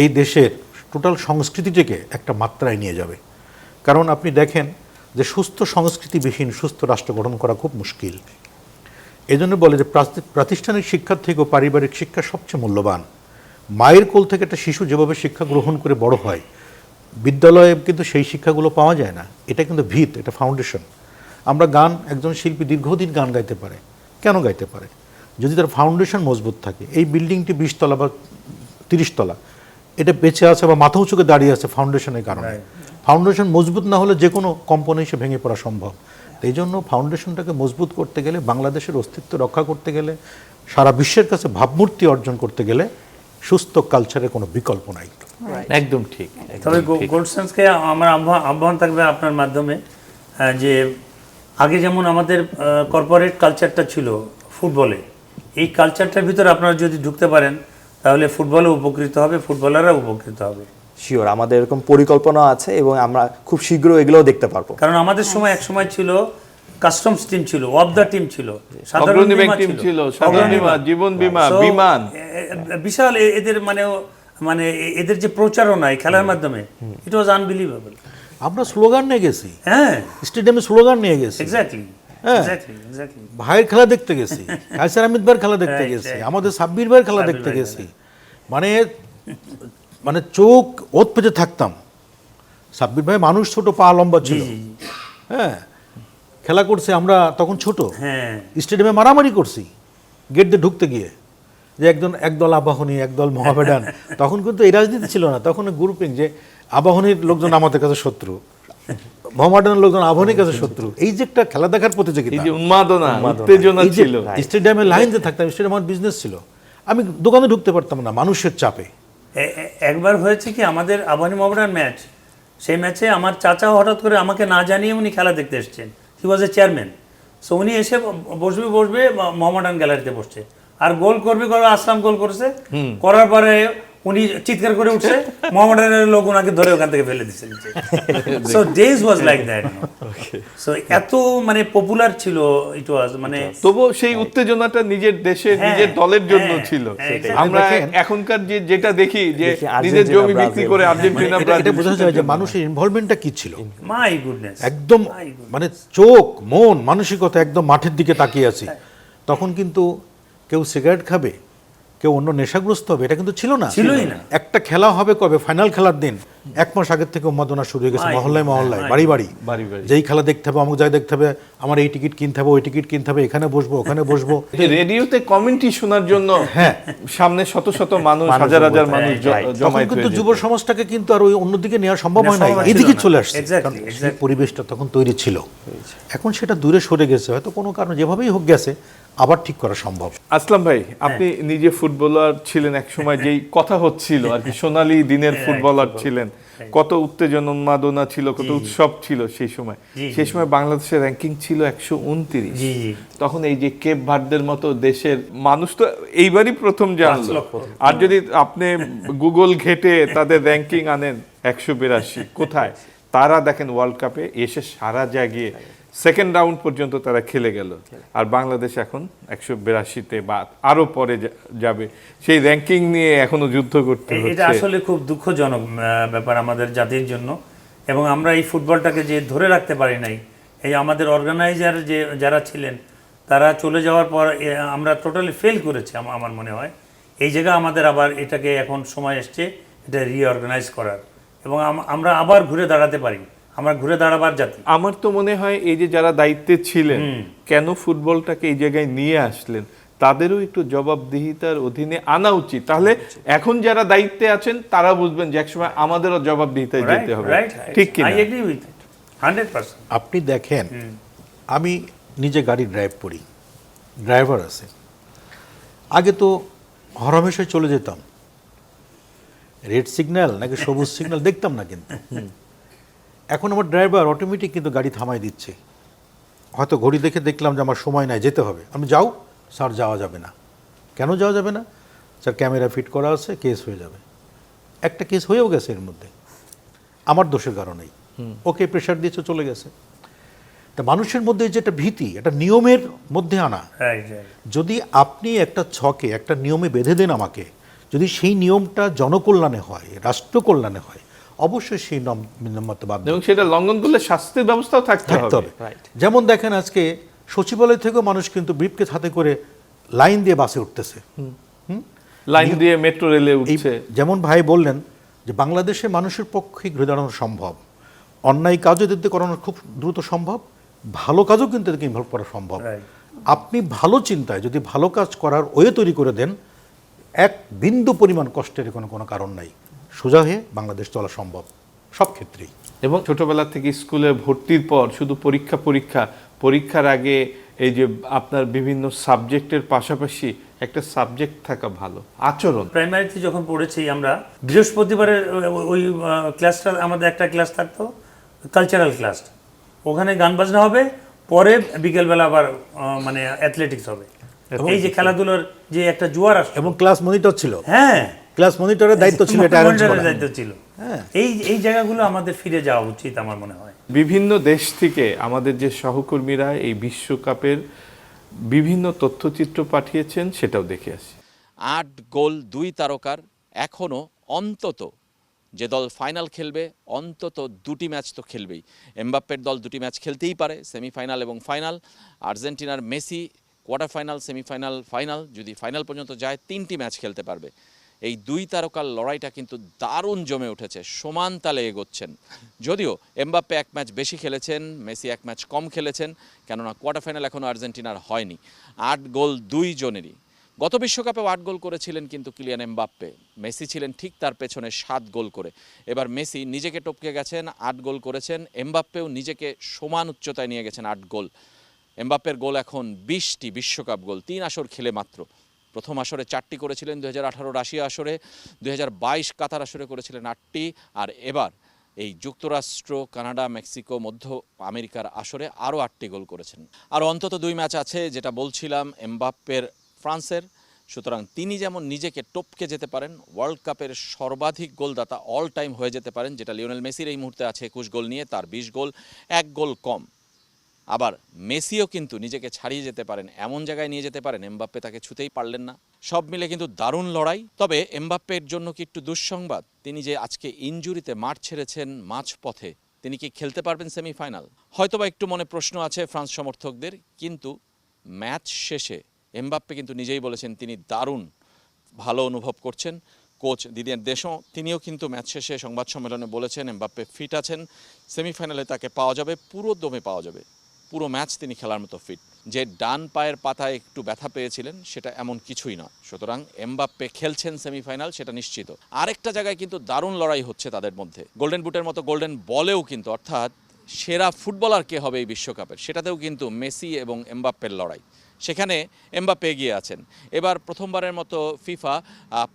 এই দেশের টোটাল সংস্কৃতিটিকে একটা মাত্রায় নিয়ে যাবে। কারণ আপনি দেখেন যে সুস্থ সংস্কৃতিবিহীন সুস্থ রাষ্ট্র গঠন করা খুব মুশকিল। এই জন্য বলে যে প্রাতিষ্ঠানিক শিক্ষার থেকেও পারিবারিক শিক্ষা সবচেয়ে মূল্যবান। মায়ের কোল থেকে একটা শিশু যেভাবে শিক্ষা গ্রহণ করে বড় হয়, বিদ্যালয়ে কিন্তু সেই শিক্ষাগুলো পাওয়া যায় না। এটা কিন্তু ভিত, এটা ফাউন্ডেশন। আমরা গান, একজন শিল্পী দীর্ঘদিন গান গাইতে পারে, কেন গাইতে পারে? যদি তার ফাউন্ডেশন মজবুত থাকে। এই বিল্ডিংটি 20 তলা বা 30 তলা, এটা বেঁচে আছে বা মাথা উঁচুকে দাঁড়িয়ে আছে ফাউন্ডেশনের কারণে। ফাউন্ডেশন মজবুত না হলে যে কোনো কোম্পানি এসে ভেঙে পড়া সম্ভব। এই জন্য ফাউন্ডেশনটাকে মজবুত করতে গেলে, বাংলাদেশের অস্তিত্ব রক্ষা করতে গেলে, সারা বিশ্বের কাছে ভাবমূর্তি অর্জন করতে গেলে সুস্থ কালচারের কোনো বিকল্প নাই। একদম ঠিক। তবে গোল্ডসেন্সকে আমার আহ্বান থাকবে আপনার মাধ্যমে, যে আগে যেমন আমাদের কর্পোরেট কালচারটা ছিল ফুটবলে, এই কালচারটার ভিতরে আপনারা যদি ঢুকতে পারেন তাহলে ফুটবলে উপকৃত হবে, ফুটবলাররা উপকৃত হবে। শিওর, আমাদের এরকম পরিকল্পনা আছে এবং আমরা খুব শীঘ্র এগুলোও দেখতে পারবো। কারণ আমাদের সময় এক সময় ছিল কাস্টমস টিম ছিল, অফ দ্য টিম ছিল, অগ্রণী ব্যাংক টিম ছিল, সাধারণ বীমা, জীবন বীমা, বিমান, বিশাল এদের মানে এদের যে প্রচারণা এই খেলার মাধ্যমে, ইট ওয়াজ আনবিলিভেবল। আমরা স্লোগান নিয়ে গেছি, হ্যাঁ, স্টেডিয়ামে স্লোগান নিয়ে গেছি, এক্স্যাক্টলি হ্যাঁ। এক্স্যাক্টলি। ভাইয়ের খেলা দেখতে গেছি, কায়সার আহমেদ ভাইয়ের খেলা দেখতে গেছি, আমাদের সাব্বির ভাইয়ের খেলা দেখতে গেছি। মানে চোখ ওত পেতে থাকতাম। সাব্বির ভাই মানুষ ছোট, পা লম্বা ছিল, হ্যাঁ, খেলা করছে, আমরা তখন ছোট, হ্যাঁ, স্টেডিয়ামে মারামারি করছি গেট দিয়ে ঢুকতে গিয়ে, যে একদল আবাহনী, একদল মোহামেডান। তখন কিন্তু এই রাজনীতি ছিল না, তখন গ্রুপিং, যে আবাহনীর লোকজন আমাদের কাছে শত্রু, মোহামেডানের লোকজন আবাহনীর কাছে শত্রু। এই যে একটা খেলা দেখার প্রতিযোগিতা, এই যে উন্মাদনা, উত্তেজনা ছিল। স্টেডিয়ামে লাইন যে থাকতাম, স্টেডিয়াম আমার বিজনেস ছিল, আমি দোকানে ঢুকতে পারতাম না মানুষের চাপে। একবার হয়েছে কি, আমাদের আবাহনী মোহামেডান ম্যাচ, সেই ম্যাচে আমার চাচা হঠাৎ করে আমাকে না জানিয়ে উনি খেলা দেখতে এসেছেন। হি ওয়াজ এ চেয়ারম্যান। সো উনি এসে বসবে মোহামেডান গ্যালারিতে বসছে, আর গোল করবে, আসলাম গোল করেছে, করার পরে উনি চিৎকার করে উঠছে, মোহামেডানের লোক ওনাকে ধরে ওখান থেকে ফেলে দিচ্ছে নিচে। So days was like that. So এত মানে পপুলার ছিল ইট ওয়াজ, মানে তবু সেই উত্তেজনাটা নিজের দেশের, নিজের দলের জন্য ছিল। আমরা এখনকার যেটা দেখি, যে নিজের জমি বিক্রি করে আর্জেন্টিনা, এটা বোঝা যায় যে মানুষের ইনভলভমেন্টটা কি ছিল। মাই গুডনেস, একদম মানে চোখ, মন, মানসিকতা একদম মাঠের দিকে তাকিয়ে আছি। তখন কিন্তু কেউ সিগারেট খাবে, কেউ অন্য নেশাগ্রস্ত হবে, এটা কিন্তু ছিল না, ছিলই না। একটা খেলা হবে কবে, ফাইনাল খেলার দিন 1 মাস আগের থেকে উন্মাদনা শুরু হয়ে গেছে, মহল্লায় মহল্লায়, বাড়ি বাড়ি, যেই খেলা দেখতে হবে, অমুক জায়গায় দেখতে হবে, আমার এই টিকিট কিনতে হবে, ওই টিকিট কিনতে হবে, এখানে বসবো, ওখানে বসবো। রেডিওতে কমেন্ট্রি শোনার জন্য হ্যাঁ, সামনে শত শত মানুষ, হাজার হাজার মানুষ জমায়েত কিন্তু হয়ে যুব সমাজটাকে কিন্তু আর ওই অন্যদিকে নেওয়া সম্ভব হয় না, এদিকে চলে আসছে। সেই পরিবেশটা তখন তৈরি ছিল, এখন সেটা দূরে সরে গেছে, হয়তো কোনো কারণে যেভাবেই হোক গেছে, আবার ঠিক করা সম্ভব। আসলাম ভাই, আপনি নিজে ফুটবলার ছিলেন এক সময়, যেই কথা হচ্ছিল আর কি, সোনালী দিনের ফুটবলার ছিলেন, কত উত্তেজনা, উন্মাদনা ছিল, কত উৎসব ছিল সেই সময়। সেই সময় বাংলাদেশের র্যাঙ্কিং ছিল 129। তখন এই যে কেপ ভার্দের মতো দেশের মানুষ তো এইবারই প্রথম জানলো, আর যদি আপনি গুগল ঘেটে তাদের র্যাঙ্কিং আনেন 182, কোথায় তারা দেখেন ওয়ার্ল্ড কাপে এসে সারা জাগিয়ে সেকেন্ড রাউন্ড পর্যন্ত তারা খেলে গেল, আর বাংলাদেশ এখন 182-তে বা আরো পরে যাবে, সেই র্যাঙ্কিং নিয়ে এখনো যুদ্ধ করতে হচ্ছে। এটা আসলে খুব দুঃখজনক ব্যাপার আমাদের জাতির জন্য, এবং আমরা এই ফুটবলটাকে যে ধরে রাখতে পারি নাই, এই আমাদের অর্গানাইজার যে যারা ছিলেন তারা চলে যাওয়ার পর আমরা টোটালি ফেল করেছি আমার মনে হয়। এই জায়গা আমাদের আবার এটাকে এখন সময় এসছে এটা রিঅর্গানাইজ করার, এবং আমরা আবার ঘুরে দাঁড়াতে পারি, আমরা ঘুরে দাঁড়াবার জাতি। আমার তো মনে হয় এই যে যারা দায়িত্বে ছিলেন, কেন ফুটবলটাকে এই জায়গায় নিয়ে আসলেন, তাদেরও একটু জবাবদিহিতার অধীনে আনা উচিত। তাহলে এখন যারা দায়িত্বে আছেন তারা বুঝবেন যে একসময় আমাদেরও জবাবদিহিতায় যেতে হবে, ঠিক কি? I agree with it 100%। আপনি দেখেন, আমি নিজে গাড়ি ড্রাইভ করি, ড্রাইভার আছে, আগে তো হরহামেশাই চলে যেতাম, রেড সিগন্যাল নাকি সবুজ সিগন্যাল দেখতাম না, কিন্তু এখন আমার ড্রাইভার অটোমেটিক কিন্তু গাড়ি থামাই দিচ্ছে। হয়তো ঘড়ি দেখে দেখলাম যে আমার সময় নাই, যেতে হবে, আমি যাও স্যার, যাওয়া যাবে না। কেন যাওয়া যাবে না? স্যার ক্যামেরা ফিট করা আছে, কেস হয়ে যাবে। একটা কেস হয়েও গেছে এর মধ্যে, আমার দোষের কারণেই, ওকে প্রেশার দিয়েছে চলে গেছে। তা মানুষের মধ্যে যেটা ভীতি, একটা নিয়মের মধ্যে আনা, যদি আপনি একটা ছকে একটা নিয়মে বেঁধে দেন আমাকে, যদি সেই নিয়মটা জনকল্যাণে হয়, রাষ্ট্র কল্যাণে হয়, অবশ্যই সেই নিয়ম মানতে বাধ্য এবং সেটা লঙ্ঘন করলে শাস্তির ব্যবস্থাও থাকতে থাকতে হবে। হবে। যেমন দেখেন আজকে সচিবালয় থেকেও মানুষ কিন্তু ব্রিফকেস হাতে করে লাইন দিয়ে বাসে উঠতেছে, লাইন দিয়ে মেট্রো রেলে এই উঠছে। যেমন ভাই বললেন যে বাংলাদেশে মানুষের পক্ষে ঘুরে দাঁড়ানো সম্ভব, অন্যায় কাজও এদেরকে করানো খুব দ্রুত সম্ভব, ভালো কাজও কিন্তু এদেরকে ইনভলভ করা সম্ভব। আপনি ভালো চিন্তায় যদি ভালো কাজ করার ওয়ে তৈরি করে দেন, এক বিন্দু পরিমাণ কষ্টের কোনো কারণ নাই, সোজা হয়ে বাংলাদেশ চলা সম্ভব সব ক্ষেত্রেই। এবং ছোটবেলা থেকে স্কুলে ভর্তির পর শুধু পরীক্ষার আগে এই যে আপনার বিভিন্ন সাবজেক্টের পাশাপাশি একটা সাবজেক্ট থাকা ভালো, আচরণ। প্রাইমারিতে যখন পড়েছি আমরা, বৃহস্পতিবারের ওই ক্লাসটা আমাদের একটা ক্লাস থাকতো, কালচারাল ক্লাস, ওখানে গান বাজনা হবে, পরে বিকেলবেলা আবার মানে অ্যাথলেটিক্স হবে। এই যে খেলাধুলার যে একটা জোয়ার আসছে, এবং ক্লাস মনিটর ছিল, হ্যাঁ ক্লাস মনিটরের দায়িত্ব ছিল, এটা arrange করা। দায়িত্ব ছিল। এই জায়গাগুলো আমাদের ফিরে যাওয়া উচিত আমার মনে হয়। বিভিন্ন দেশ থেকে আমাদের যে সহকর্মীরা এই বিশ্বকাপের বিভিন্ন তথ্যচিত্র পাঠিয়েছেন, সেটাও দেখে আসি। 8 গোল 2 তারকার এখনও অন্তত যে দল ফাইনাল খেলবে অন্তত 2টি ম্যাচ তো খেলবেই। এমবাপ্পের দল 2টি ম্যাচ খেলতেই পারে, সেমিফাইনাল এবং ফাইনাল। আর্জেন্টিনার Messi quarter final, semifinal, final, যদি ফাইনাল পর্যন্ত যায় 3টি ম্যাচ খেলতে পারবে। এই 2 তারকার লড়াইটা কিন্তু দারুণ জমে উঠেছে, সমান তালে এগোচ্ছেন। যদিও এমবাপ্পে 1 ম্যাচ বেশি খেলেছেন, মেসি 1 ম্যাচ কম খেলেছেন, কেননা কোয়ার্টার ফাইনাল এখনও আর্জেন্টিনার হয়নি। 8 গোল 2 জনেরই। গত বিশ্বকাপেও 8 গোল করেছিলেন কিন্তু কিলিয়ান এমবাপ্পে, মেসি ছিলেন ঠিক তার পেছনে 7 গোল করে। এবার মেসি নিজেকে টপকে গেছেন, 8 গোল করেছেন, এমবাপ্পেও নিজেকে সমান উচ্চতায় নিয়ে গেছেন, 8 গোল। এমবাপ্পের গোল এখন 20টি বিশ্বকাপ গোল, 3 আসর খেলে মাত্র। প্রথম আসরে 4টি করেছিলেন 2018 রাশিয়া আসরে, 2022 কাতার আসরে করেছিলেন 8টি, আর এবার এই যুক্তরাষ্ট্র, কানাডা, মেক্সিকো, মধ্য আমেরিকার আসরে আরও 8টি গোল করেছেন। আর অন্তত 2 ম্যাচ আছে, যেটা বলছিলাম এমবাপ্পের ফ্রান্সের। সুতরাং তিনি যেমন নিজেকে টপকে যেতে পারেন, ওয়ার্ল্ড কাপের সর্বাধিক গোলদাতা অল টাইম হয়ে যেতে পারেন, যেটা লিওনেল মেসির এই মুহূর্তে আছে 21 গোল নিয়ে, তার 20 গোল, 1 গোল কম। আবার মেসিও কিন্তু নিজেকে ছাড়িয়ে যেতে পারেন, এমন জায়গায় নিয়ে যেতে পারেন এমবাপ্পে তাকে ছুতেই পারলেন না। সব মিলে কিন্তু দারুণ লড়াই। তবে এমবাপ্পের জন্য কি একটু দুঃসংবাদ, তিনি যে আজকে ইনজুরিতে মাঠ ছেড়েছেন মাঝপথে, তিনি কি খেলতে পারবেন সেমিফাইনাল? হয়তোবা একটু মনে প্রশ্ন আছে ফ্রান্স সমর্থকদের, কিন্তু ম্যাচ শেষে এমবাপ্পে কিন্তু নিজেই বলেছেন তিনি দারুণ ভালো অনুভব করছেন। কোচ দিদিয়ের দেশও তিনিও কিন্তু ম্যাচ শেষে সংবাদ সম্মেলনে বলেছেন এমবাপ্পে ফিট আছেন, সেমিফাইনালে তাকে পাওয়া যাবে, পুরো দমে পাওয়া যাবে, পুরো ম্যাচ তিনি খেলার মতো ফিট। যে ডান পায়ের পাতায় একটু ব্যথা পেয়েছিলেন সেটা এমন কিছুই নয়। সুতরাং এমবাপ্পে খেলছেন সেমিফাইনাল, সেটা নিশ্চিত। আরেকটা জায়গায় কিন্তু দারুণ লড়াই হচ্ছে তাদের মধ্যে, গোল্ডেন বুটের মতো গোল্ডেন বলেও কিন্তু, অর্থাৎ সেরা ফুটবলার কে হবে এই বিশ্বকাপের, সেটাতেও কিন্তু মেসি এবং এমবাপ্পের লড়াই। সেখানে এমবাপ্পে এগিয়ে আছেন। এবার প্রথমবারের মতো ফিফা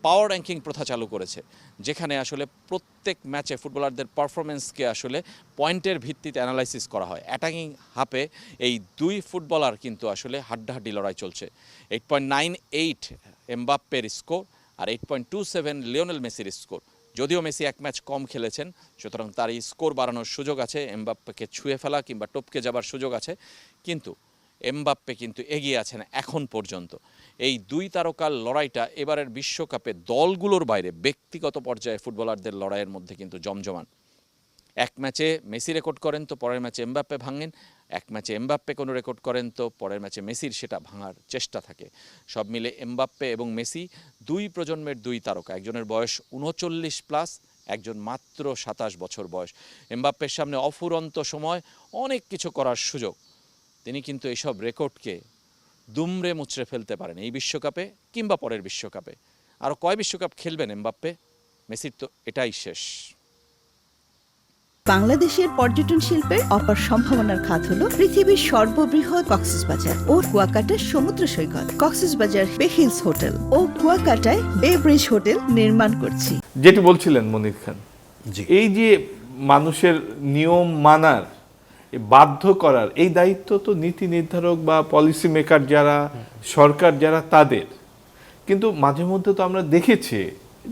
পাওয়ার র্যাঙ্কিং প্রথা চালু করেছে, যেখানে আসলে প্রত্যেক ম্যাচে ফুটবলারদের পারফরমেন্সকে আসলে পয়েন্টের ভিত্তিতে অ্যানালাইসিস করা হয়। অ্যাটাকিং হাফে এই 2 ফুটবলার কিন্তু আসলে হাড্ডাহাড্ডি লড়াই চলছে। 8.98 এমবাপ্পের স্কোর আর 8.27 লিওনেল মেসির স্কোর। যদিও মেসি 1 ম্যাচ কম খেলেছেন, সুতরাং তার এই স্কোর বাড়ানোর সুযোগ আছে, এমবাপ্পেকে ছুঁয়ে ফেলা কিংবা টপকে যাবার সুযোগ আছে, কিন্তু এমবাপ্পে কিন্তু এগিয়ে আছেন এখন পর্যন্ত। এই 2 তারকার লড়াইটা এবারের বিশ্বকাপে দলগুলোর বাইরে ব্যক্তিগত পর্যায়ে ফুটবলারদের লড়াইয়ের মধ্যে কিন্তু জমজমান। 1 ম্যাচে মেসি রেকর্ড করেন তো পরের ম্যাচে এমবাপ্পে ভাঙেন, 1 ম্যাচে এমবাপ্পে কোনো রেকর্ড করেন তো পরের ম্যাচে মেসির সেটা ভাঙার চেষ্টা থাকে। সব মিলে এমবাপ্পে এবং মেসি 2 প্রজন্মের 2 তারকা, একজনের বয়স 39+, একজন মাত্র 27 বছর বয়স। এমবাপ্পের সামনে অফুরন্ত সময়, অনেক কিছু করার সুযোগ। তিনি কিন্তু এইসব রেকর্ডকে দুমড়ে মুচড়ে ফেলতে পারেন এই বিশ্বকাপে কিংবা পরের বিশ্বকাপে। আরও কয় বিশ্বকাপ খেলবেন এমবাপ্পে? মেসির তো এটাই শেষ। বাংলাদেশের পর্যটন শিল্পের অপার সম্ভাবনার খাত হলো পৃথিবীর সর্ববৃহৎ কক্সবাজার ও কুয়াকাটা সমুদ্র সৈকত। কক্সবাজার বে হিলস হোটেল ও কুয়াকাটায় বে ব্রিজ হোটেল নির্মাণ করছি। যেটি বলছিলেন মনির খান, জি। এই যে মানুষের নিয়ম মানার, বাধ্য করার এই দায়িত্ব তো নীতি নির্ধারক বা পলিসি মেকার যারা, সরকার যারা, তাদের। কিন্তু মাঝে মধ্যে তো আমরা দেখেছি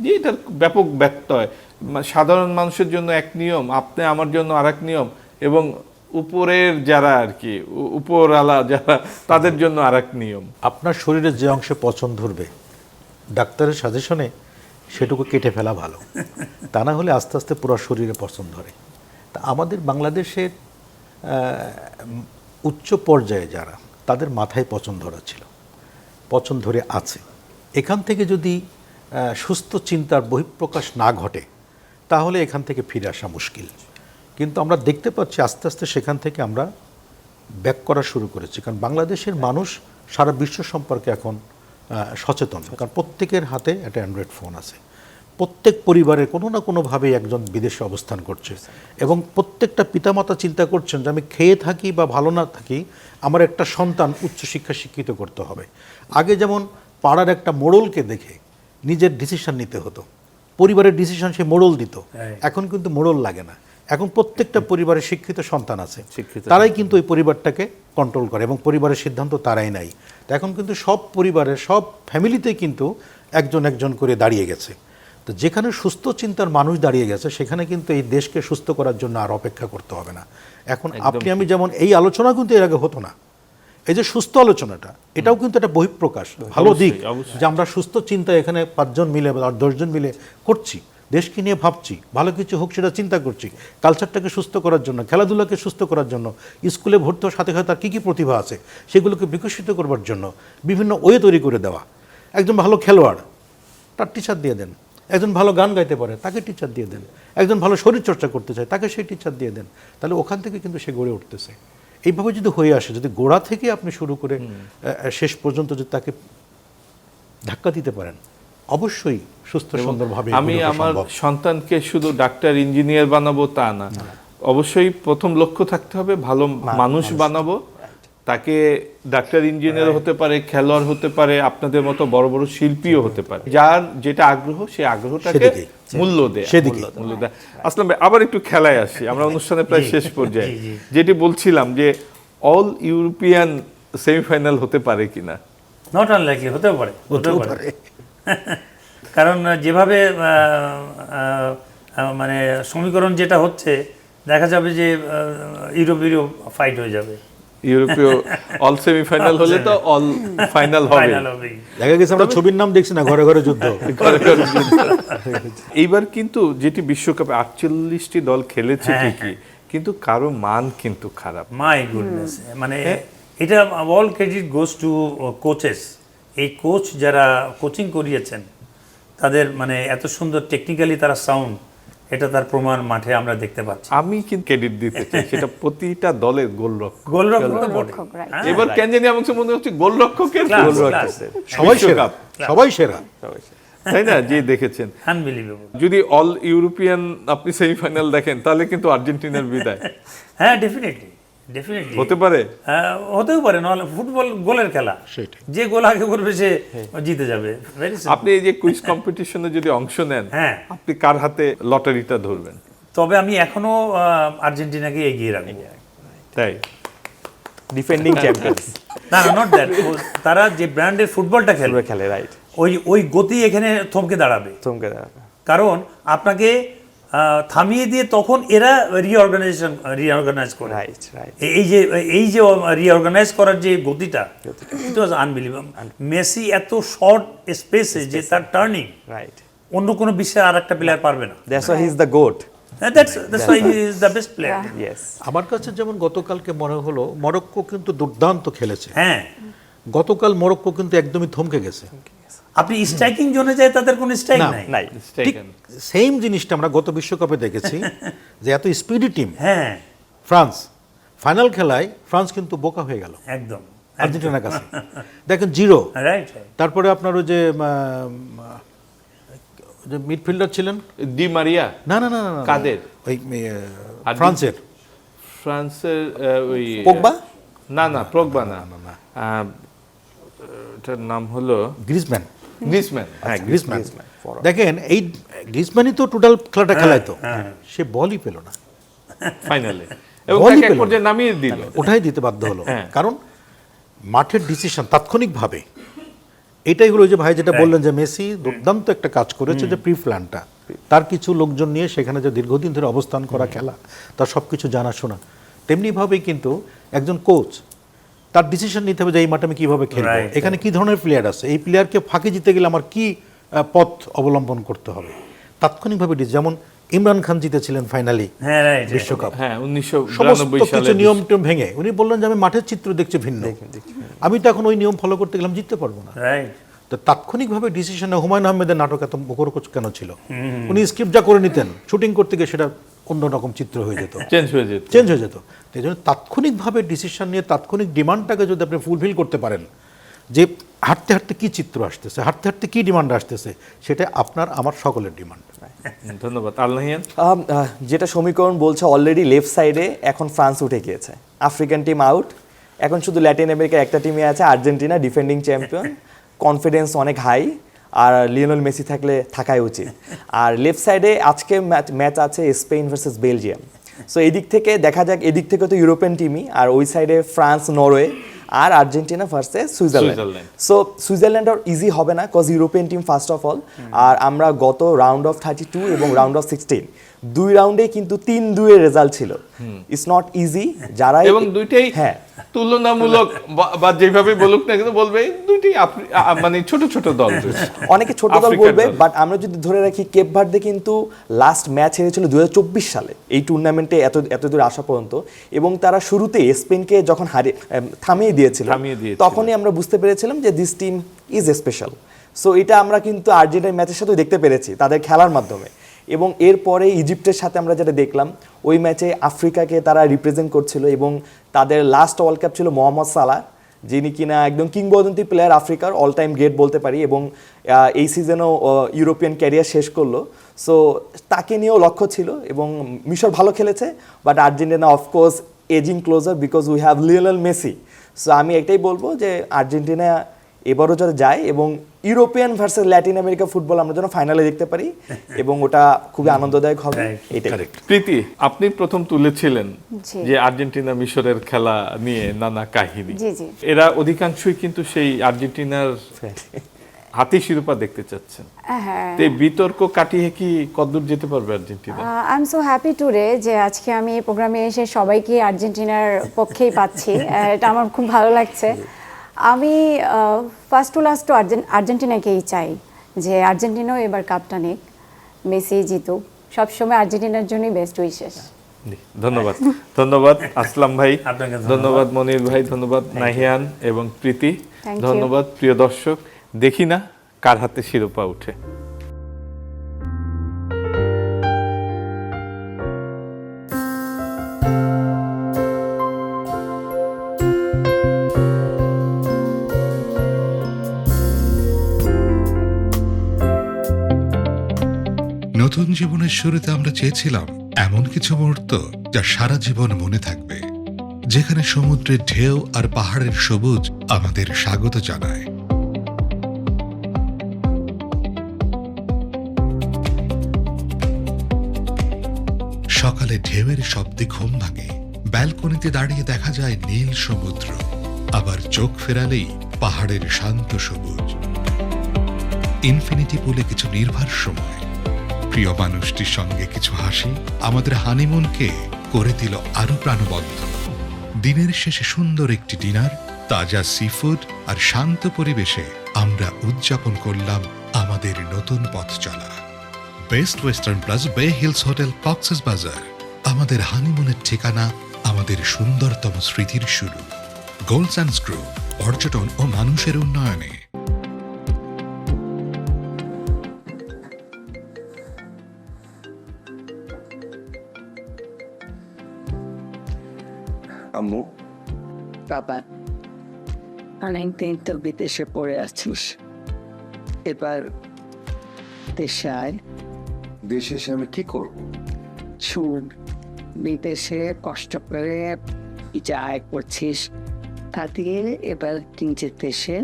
যে এটার ব্যাপক ব্যত্যয়, সাধারণ মানুষের জন্য এক নিয়ম, আপনি আমার জন্য আরেক নিয়ম, এবং উপরের যারা আর কি উপরওয়ালা যারা তাদের জন্য আরেক নিয়ম। আপনার শরীরের যে অংশে পছন্দ ধরবে ডাক্তারের সাজেশনে সেটুকু কেটে ফেলা ভালো, তা না হলে আস্তে আস্তে পুরো শরীরে পছন্দ ধরে। তা আমাদের বাংলাদেশের উচ্চ পর্যায়ে যারা, তাদের মাথায় পছন্দ ধরা ছিল, পছন্দ ধরে আছে। এখান থেকে যদি সুস্থ চিন্তার বহিঃপ্রকাশ না ঘটে তাহলে এখান থেকে ফিরে আসা মুশকিল। কিন্তু আমরা দেখতে পাচ্ছি আস্তে আস্তে সেখান থেকে আমরা ব্যাক করা শুরু করেছি, কারণ বাংলাদেশের মানুষ সারা বিশ্ব সম্পর্কে এখন সচেতন, কারণ প্রত্যেকের হাতে একটা অ্যান্ড্রয়েড ফোন আছে, প্রত্যেক পরিবারের কোনো না কোনোভাবে একজন বিদেশে অবস্থান করছে, এবং প্রত্যেকটা পিতামাতা চিন্তা করছেন যে আমি খেয়ে থাকি বা ভালো না থাকি, আমার একটা সন্তান উচ্চশিক্ষা শিক্ষিত করতে হবে। আগে যেমন পাড়ার একটা মোড়লকে দেখে নিজের ডিসিশন নিতে হতো, পরিবারের ডিসিশন সে মোড়ল দিত, এখন কিন্তু মোড়ল লাগে না, এখন প্রত্যেকটা পরিবারে শিক্ষিত সন্তান আছে, তারাই কিন্তু ওই পরিবারটাকে কন্ট্রোল করে এবং পরিবারের সিদ্ধান্ত তারাই নাই। তো এখন কিন্তু সব পরিবারের সব ফ্যামিলিতেই কিন্তু একজন একজন করে দাঁড়িয়ে গেছে। তো যেখানে সুস্থ চিন্তার মানুষ দাঁড়িয়ে গেছে সেখানে কিন্তু এই দেশকে সুস্থ করার জন্য আর অপেক্ষা করতে হবে না। এখন আপনি আমি যেমন এই আলোচনা কিন্তু এর আগে হতো না, এই যে সুস্থ আলোচনাটা এটাও কিন্তু একটা বহিঃপ্রকাশ, ভালো দিক যে আমরা সুস্থ চিন্তা এখানে 5 জন মিলে বা 10 জন মিলে করছি, দেশকে নিয়ে ভাবছি, ভালো কিছু হোক সেটা চিন্তা করছি, কালচারটাকে সুস্থ করার জন্য, খেলাধুলাকে সুস্থ করার জন্য, স্কুলে ভর্তি হওয়ার সাথে সাথে তার কী কী প্রতিভা আছে সেগুলোকে বিকশিত করবার জন্য বিভিন্ন ওয়ে তৈরি করে দেওয়া। একজন ভালো খেলোয়াড়, তার টিচার দিয়ে দেন। একজন ভালো গান গাইতে পারে, তাকে টিচার দিয়ে দেন। একজন ভালো শরীরচর্চা করতে চায়, তাকে সেই টিচার দিয়ে দেন। তাহলে ওখান থেকে কিন্তু সে গড়ে উঠতেছে। এইভাবে যদি হয়ে আসে, যদি গোড়া থেকে আপনি শুরু করে শেষ পর্যন্ত যদি তাকে ধাক্কা দিতে পারেন, অবশ্যই সুস্থ সুন্দরভাবে আমি আমার সন্তানকে শুধু ডাক্তার ইঞ্জিনিয়ার বানাবো তা না, অবশ্যই প্রথম লক্ষ্য থাকতে হবে ভালো মানুষ বানাবো। তাকে ডাক্তার ইঞ্জিনিয়ার হতে পারে, খেলোয়াড় হতে পারে, আপনাদের মতো বড় বড় শিল্পীও হতে পারে। যার যেটা আগ্রহ সেই আগ্রহটাকে মূল্য দেয়। আসলাম ভাই, আবার একটু খেলায় আসি, আমরা অনুষ্ঠানের প্রায় শেষ পর্যায়ে। যেটি বলছিলাম যে অল ইউরোপিয়ান সেমিফাইনাল হতে পারে কিনা? নট আনলাইকলি, হতে পারে। কারণ যেভাবে মানে সমীকরণ যেটা হচ্ছে, দেখা যাবে যে ইউরোপ ফাইট হয়ে যাবে। ইউরোপীয় অল সেমিফাইনাল হলে তো অল ফাইনাল হবে। দেখা গেছে আমরা ছবির নাম দেখছি না, ঘরে ঘরে যুদ্ধ। এইবার কিন্তু যেটি বিশ্বকাপে 48টি দল খেলেছে ঠিকই, কিন্তু কারো মান কিন্তু খারাপ। মাই গুডনেস, মানে এটা all credit goes to coaches. এই কোচ যারা কোচিং করিয়েছেন তাদের মানে এত সুন্দর টেকনিক্যালি তারা সাউন্ড, এটা তার প্রমাণ মাঠে আমরা দেখতে পাচ্ছি। আমি কিন্তু ক্রেডিট দিতে চাই, সেটা প্রতিটা দলের গোলরক্ষক তো বটে। এবার কেন জানি আমার মনে হচ্ছে গোলরক্ষকের সবাই সেরা, সবাই সেরা, তাই না? যে দেখেছেন, আনবিলিভেবল। যদি অল ইউরোপিয়ান আপনি সেমিফাইনাল দেখেন তাহলে কিন্তু আর্জেন্টিনার বিদায়। হ্যাঁ, ডেফিনেটলি হতে পারে, হতেও পারে। নাহলে ফুটবল গোলের খেলা, যে গোল আগে করবে সে জিতে যাবে। আপনি এই যে কুইজ কম্পিটিশনে যদি অংশ নেন, আপনি কার হাতে লটারিটা ধরবেন? তবে আমি এখনো আর্জেন্টিনাকে এগিয়ে রাখবো। তাই? Defending champions. না, নট দ্যাট, তারা যে ব্র্যান্ডের ফুটবলটা খেলে, রাইট, ওই গতি এখানে থমকে দাঁড়াবে। কারণ আপনাকে থামিয়ে দিয়ে তখন এরা রিঅর্গানাইজ করে। এই যে রিঅর্গানাইজ করার যে গতিটা, ইট ওয়াজ আনবিলিভেবল। মেসি এত শর্ট স্পেসে যে তার টার্নিং, রাইট, অন্য কোনো বিশ্বের আর একটা প্লেয়ার পারবে না। That's why he is the goat. That's why he is the best player. Yes. আমার কাছে যেমন গতকালকে মনে হলো মরক্কো কিন্তু দুর্দান্ত খেলেছে। হ্যাঁ, গতকাল মরক্কো কিন্তু একদমই থমকে গেছে। আপনি স্ট্রাইকিং জোনে যায়, তাদের কোনো স্ট্রাইক নাই। ঠিক সেম জিনিসটা আমরা গত বিশ্বকাপে দেখেছি যে এত স্পিডি টিম। হ্যাঁ, ফ্রান্স ফাইনাল খেলায় ফ্রান্স কিন্তু বোকা হয়ে গেল একদম আর্জেন্টিনার কাছে। দেখেন 0। রাইট। তারপরে আপনার ওই যে মিডফিল্ডার ছিলেন ডি মারিয়া, না না না না, কাদের? ওই ফ্রান্সের ওই পোগবা, না পোগবা না, এটার নাম হলো গ্রিজম্যান। হ্যাঁ, গ্রিজম্যান। দেখেন এই গ্রিজম্যানই তো টোটাল খেলাটা খেলাইতো, সে বলই পেল না ফাইনালে, এবং এক পর্যায়ে নামিয়ে দিল, ওঠাই দিতে বাধ্য হলো। কারণ মাঠের ডিসিশন তাৎক্ষণিকভাবে এটাই হলো যে ভাই যেটা বললেন যে মেসি দুর্দান্ত একটা কাজ করেছে, যে প্রি প্ল্যানটা, তার কিছু লোকজন নিয়ে সেখানে যে দীর্ঘদিন ধরে অবস্থান করা, খেলা, তার সব কিছু জানাশোনা। তেমনিভাবেই কিন্তু একজন কোচ তার ডিসিশন নিতে হবে যে এই মাঠে আমি কীভাবে খেলবো, Right. এখানে কী ধরনের প্লেয়ার আছে, এই প্লেয়ারকে ফাঁকি দিতে গেলে আমার কী পথ অবলম্বন করতে হবে। তাৎক্ষণিকভাবে যেমন ইমরান খান জিতেছিলেন ফাইনালি হ্যাঁ, রাইট, বিশ্বকাপ, হ্যাঁ সমস্ত 1992 কিছু সালে নিয়ম টিয়ম ভেঙে উনি বললেন যে আমি মাঠের চিত্র দেখছি ভিন্ন, আমি তো এখন ওই নিয়ম ফলো করতে গেলাম জিততে পারবো না। রাইট। তো তাৎক্ষণিকভাবে ডিসিশনে হুমায়ুন আহমেদের নাটক এত মুখরোচক কেন ছিল? উনি স্ক্রিপ্ট যা করে নিতেন, শুটিং করতে গিয়ে সেটা অন্যরকম চিত্র হয়ে যেত, চেঞ্জ হয়ে যেত। তো এই জন্য তাৎক্ষণিকভাবে ডিসিশন নিয়ে তাৎক্ষণিক ডিমান্ডটাকে যদি আপনি ফুলফিল করতে পারেন, যে হাঁটতে হাঁটতে কী চিত্র আসতেছে, হাঁটতে হাঁটতে কী ডিমান্ড আসতেছে, সেটা আপনার আমার সকলের ডিমান্ড। ধন্যবাদ। আল্লাহিয়ান, যেটা সমীকরণ বলছে অলরেডি লেফট সাইডে এখন ফ্রান্স উঠে গিয়েছে, আফ্রিকান টিম আউট, এখন শুধু ল্যাটিন আমেরিকার একটা টিমে আছে আর্জেন্টিনা, ডিফেন্ডিং চ্যাম্পিয়ন, কনফিডেন্স অনেক হাই, আর লিওনেল মেসি থাকলে থাকাই উচিত। আর লেফট সাইডে আজকে ম্যাচ আছে স্পেন ভার্সেস বেলজিয়াম। সো এদিক থেকে দেখা যাক, এদিক থেকে তো ইউরোপিয়ান টিমই, আর ওই সাইডে ফ্রান্স, নরওয়ে, আর Argentina versus Switzerland. So Switzerland আর ইজি হবে না, cause European team first of all. আর আমরা গত রাউন্ড অফ 32 এবং রাউন্ড অফ 16 দুই রাউন্ডে কিন্তু 3-2 রেজাল্ট ছিল। It's not easy. যারা এবং দুইটাই হ্যাঁ তুলনামূলক বা যেভাবে বলুক না কিন্তু বলবে দুইটি মানে ছোট ছোট দল। অনেকে ছোট দল বলবে, বাট আমরা যদি ধরে রাখি কেপ ভার্দে কিন্তু লাস্ট ম্যাচ হেরেছিল 2024 সালে এই টুর্নামেন্টে এত দূর আসা পর্যন্ত, এবং তারা শুরুতে স্পেনকে যখন থামিয়ে দিয়েছিল তখনই আমরা বুঝতে পেরেছিলাম যে this team is special. So এটা আমরা কিন্তু আর্জেন্টিনার ম্যাচের সাথেও দেখতে পেরেছি তাদের খেলার মাধ্যমে। এবং এরপরে ইজিপ্টের সাথে আমরা যেটা দেখলাম, ওই ম্যাচে আফ্রিকাকে তারা রিপ্রেজেন্ট করছিল, এবং তাদের লাস্ট ওয়ার্ল্ড কাপ ছিল মোহাম্মদ সালাহ, যিনি কিনা একদম কিংবদন্তি প্লেয়ার, আফ্রিকার অল টাইম গ্রেট বলতে পারি, এবং এই সিজনেও ইউরোপিয়ান ক্যারিয়ার শেষ করলো। সো তাকে নিয়েও লক্ষ্য ছিল, এবং মিশর ভালো খেলেছে, but Argentina of course edging closer because we have Lionel Messi. সো আমি এটাই বলবো যে আর্জেন্টিনা এবারও যারা যায়, এবং European versus Latin America football আমরা যেন ফাইনালে দেখতে পারি, এবং ওটা খুবই আনন্দদায়ক হবে। এটাই। প্রীতি, আপনি প্রথম তুলেছিলেন জি। যে আর্জেন্টিনা মিশরের খেলা নিয়ে নানা কাহিনী। জি, জি। এরা অধিকাংশই কিন্তু সেই আর্জেন্টিনার হাতি শিরোপা দেখতে চাচ্ছেন। হ্যাঁ, তো এই বিতর্ক কাটিয়ে কি কতদূর যেতে পারবে Argentina? I am so happy today যে আজকে আমি এই প্রোগ্রামে এসে সবাইকে আর্জেন্টিনার পক্ষেই পাচ্ছি, এটা আমার খুব ভালো লাগছে। আমি ফার্স্ট টু লাস্ট টু আর্জেন্টিনাকেই চাই যে আর্জেন্টিনাও এবার কাপটা নিক, মেসি জিতুক, সবসময় আর্জেন্টিনার জন্যই বেস্ট উইশেস। ধন্যবাদ। ধন্যবাদ আসলাম ভাই, আপনাকে ধন্যবাদ মনির ভাই, ধন্যবাদ নাহিয়ান এবং প্রীতি, Thank you. ধন্যবাদ প্রিয় দর্শক। দেখি না কার হাতে শিরোপা উঠে। নতুন জীবনের শুরুতে আমরা চেয়েছিলাম এমন কিছু মুহূর্ত যা সারা জীবন মনে থাকবে, যেখানে সমুদ্রের ঢেউ আর পাহাড়ের সবুজ আমাদের স্বাগত জানায়। সকালে ঢেউয়ের শব্দে ঘুম ভাঙে, ব্যালকনিতে দাঁড়িয়ে দেখা যায় নীল সমুদ্র, আবার চোখ ফেরালেই পাহাড়ের শান্ত সবুজ। ইনফিনিটি পুলে কিছু নির্ভার সময়, প্রিয় মানুষটির সঙ্গে কিছু হাসি আমাদের হানিমুনকে করে দিল আরো প্রাণবন্ত। দিনের শেষে সুন্দর একটি ডিনার, তাজা সিফুড আর শান্ত পরিবেশে আমরা উদযাপন করলাম আমাদের নতুন পথ চলা। বেস্ট ওয়েস্টার্ন প্লাস বে হিলস হোটেল কক্সবাজার, আমাদের হানিমুনের ঠিকানা, আমাদের সুন্দরতম স্মৃতির শুরু। গোল্ডস গ্রুপ, পর্যটন ও মানুষের উন্নয়নে। আম্মু, বাবা, অনেকদিন তো বিদেশে পড়ে আছিস, এবার দেশে আয়। দেশে এসে আমি কি করব? শুন, বিদেশে কষ্ট করে যা আয় করছিস তা দিয়ে এবার নিজের দেশে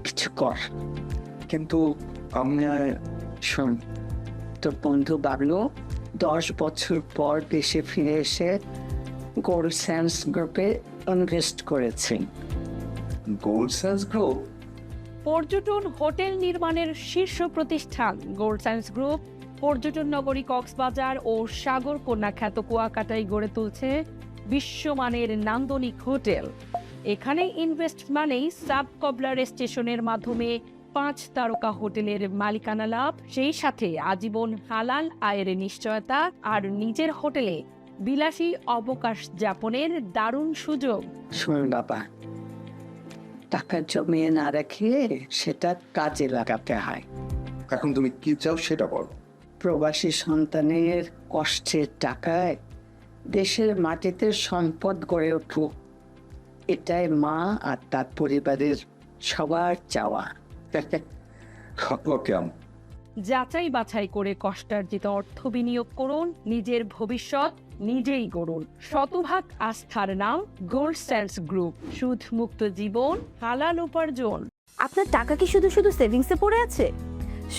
কিছু কর। কিন্তু আমি শোন, তোর বন্ধু বাবলু 10 বছর পর দেশে ফিরে এসে গোল্ড স্যান্ডস গ্রুপে ইনভেস্ট করেছে। Gold sands group? পর্যটন হোটেল নির্মাণের শীর্ষ প্রতিষ্ঠান গোল্ডসান্স গ্রুপ পর্যটন নগরী কক্সবাজার ও সাগরকন্যা খ্যাত কুয়াকাটায় গড়ে তুলছে বিশ্বমানের নান্দনিক হোটেল। এখানে ইনভেস্ট মানেই সাব কবলার স্টেশনের মাধ্যমে 5 তারকা হোটেলের মালিকানা লাভ, সেই সাথে আজীবন হালাল আয়ের নিশ্চয়তা আর নিজের হোটেলে বিলাসী অবকাশ যাপনের দারুণ সুযোগ। শুনুন বাবা, টাকা জমিয়ে না রেখে সেটা কাজে লাগাতে হয়। এখন তুমি কি চাও সেটা বলো। প্রবাসী সন্তানের কষ্টের টাকায় দেশের মাটিতে সম্পদ গড়ে উঠুক, এটাই মা আর তার পরিবারের সবার চাওয়া। ওকে যাচাই বাছাই করে কষ্টার্জিত অর্থ বিনিয়োগ করুন, নিজের ভবিষ্যৎ নিজেই গড়ুন। শতভাগ আস্থার নাম গোল্ডসান্স গ্রুপ, সুদ মুক্ত জীবন, হালাল উপার্জন। আপনার টাকা কি শুধু শুধু সেভিংসে পড়ে আছে?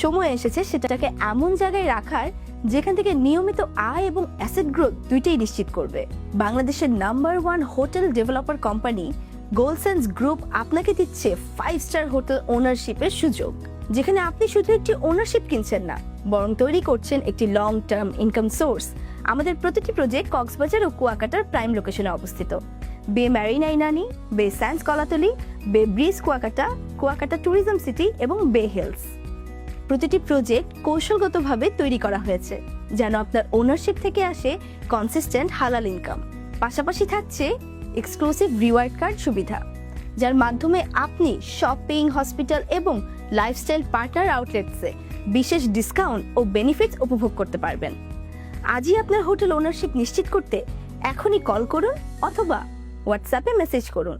সময় এসেছে সেটাকে এমন জায়গায় রাখার যেখান থেকে নিয়মিত আয় এবং অ্যাসেট গ্রোথ দুইটাই নিশ্চিত করবে। বাংলাদেশের number 1 hotel developer company Goldsands group আপনাকে দিচ্ছে 5 স্টার হোটেল ওনারশিপের সুযোগ, যেখানে আপনি শুধু একটি ওনারশিপ কিনছেন না, বরং তৈরি করছেন একটি লং টার্ম ইনকাম সোর্স। আমাদের প্রতিটি প্রজেক্ট কক্সবাজার ও কুয়াকাটার প্রাইম লোকেশনে অবস্থিত। বে ম্যারিনা ইনানি, বে স্যান্ডস কলাতলি, বে bridge Kuakata, Kuakata tourism city এবং বে হিলস। প্রতিটি প্রজেক্ট কৌশলগতভাবে তৈরি করা হয়েছে যেন আপনার ওনারশিপ থেকে আসে কনসিস্টেন্ট হালাল ইনকাম। পাশাপাশি থাকছে এক্সক্লুসিভ রিওয়ার্ড কার্ড সুবিধা, যার মাধ্যমে আপনি শপিং, হসপিটাল এবং লাইফস্টাইল পার্টনার আউটলেটসে বিশেষ ডিসকাউন্ট ও বেনিফিটস উপভোগ করতে পারবেন। আজই আপনার হোটেল ওনারশিপ নিশ্চিত করতে এখনই কল করুন অথবা হোয়াটসঅ্যাপে মেসেজ করুন।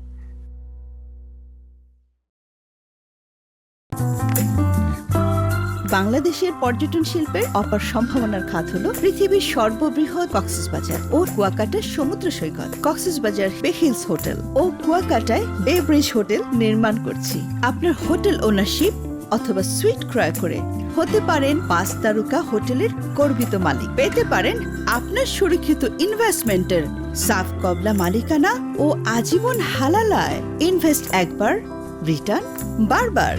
বাংলাদেশের পর্যটন শিল্পের অপার সম্ভাবনার খাত হলো পৃথিবীর সর্ববৃহৎ কক্সবাজার ও কুয়াকাটা সমুদ্র সৈকত। কক্সবাজার বে হিলস হোটেল ও কুয়াকাটায় বে ব্রিজ হোটেল নির্মাণ করছি। আপনার হোটেল ওনারশিপ অথবা সুইট ক্রয় করে হতে পারেন 5 তারকা হোটেলের গর্বিত মালিক। পেতে পারেন আপনার সুরক্ষিত ইনভেস্টমেন্টের সাফ কবলা মালিকানা ও আজীবন হালাল আয়। ইনভেস্ট একবার, রিটার্ন বারবার।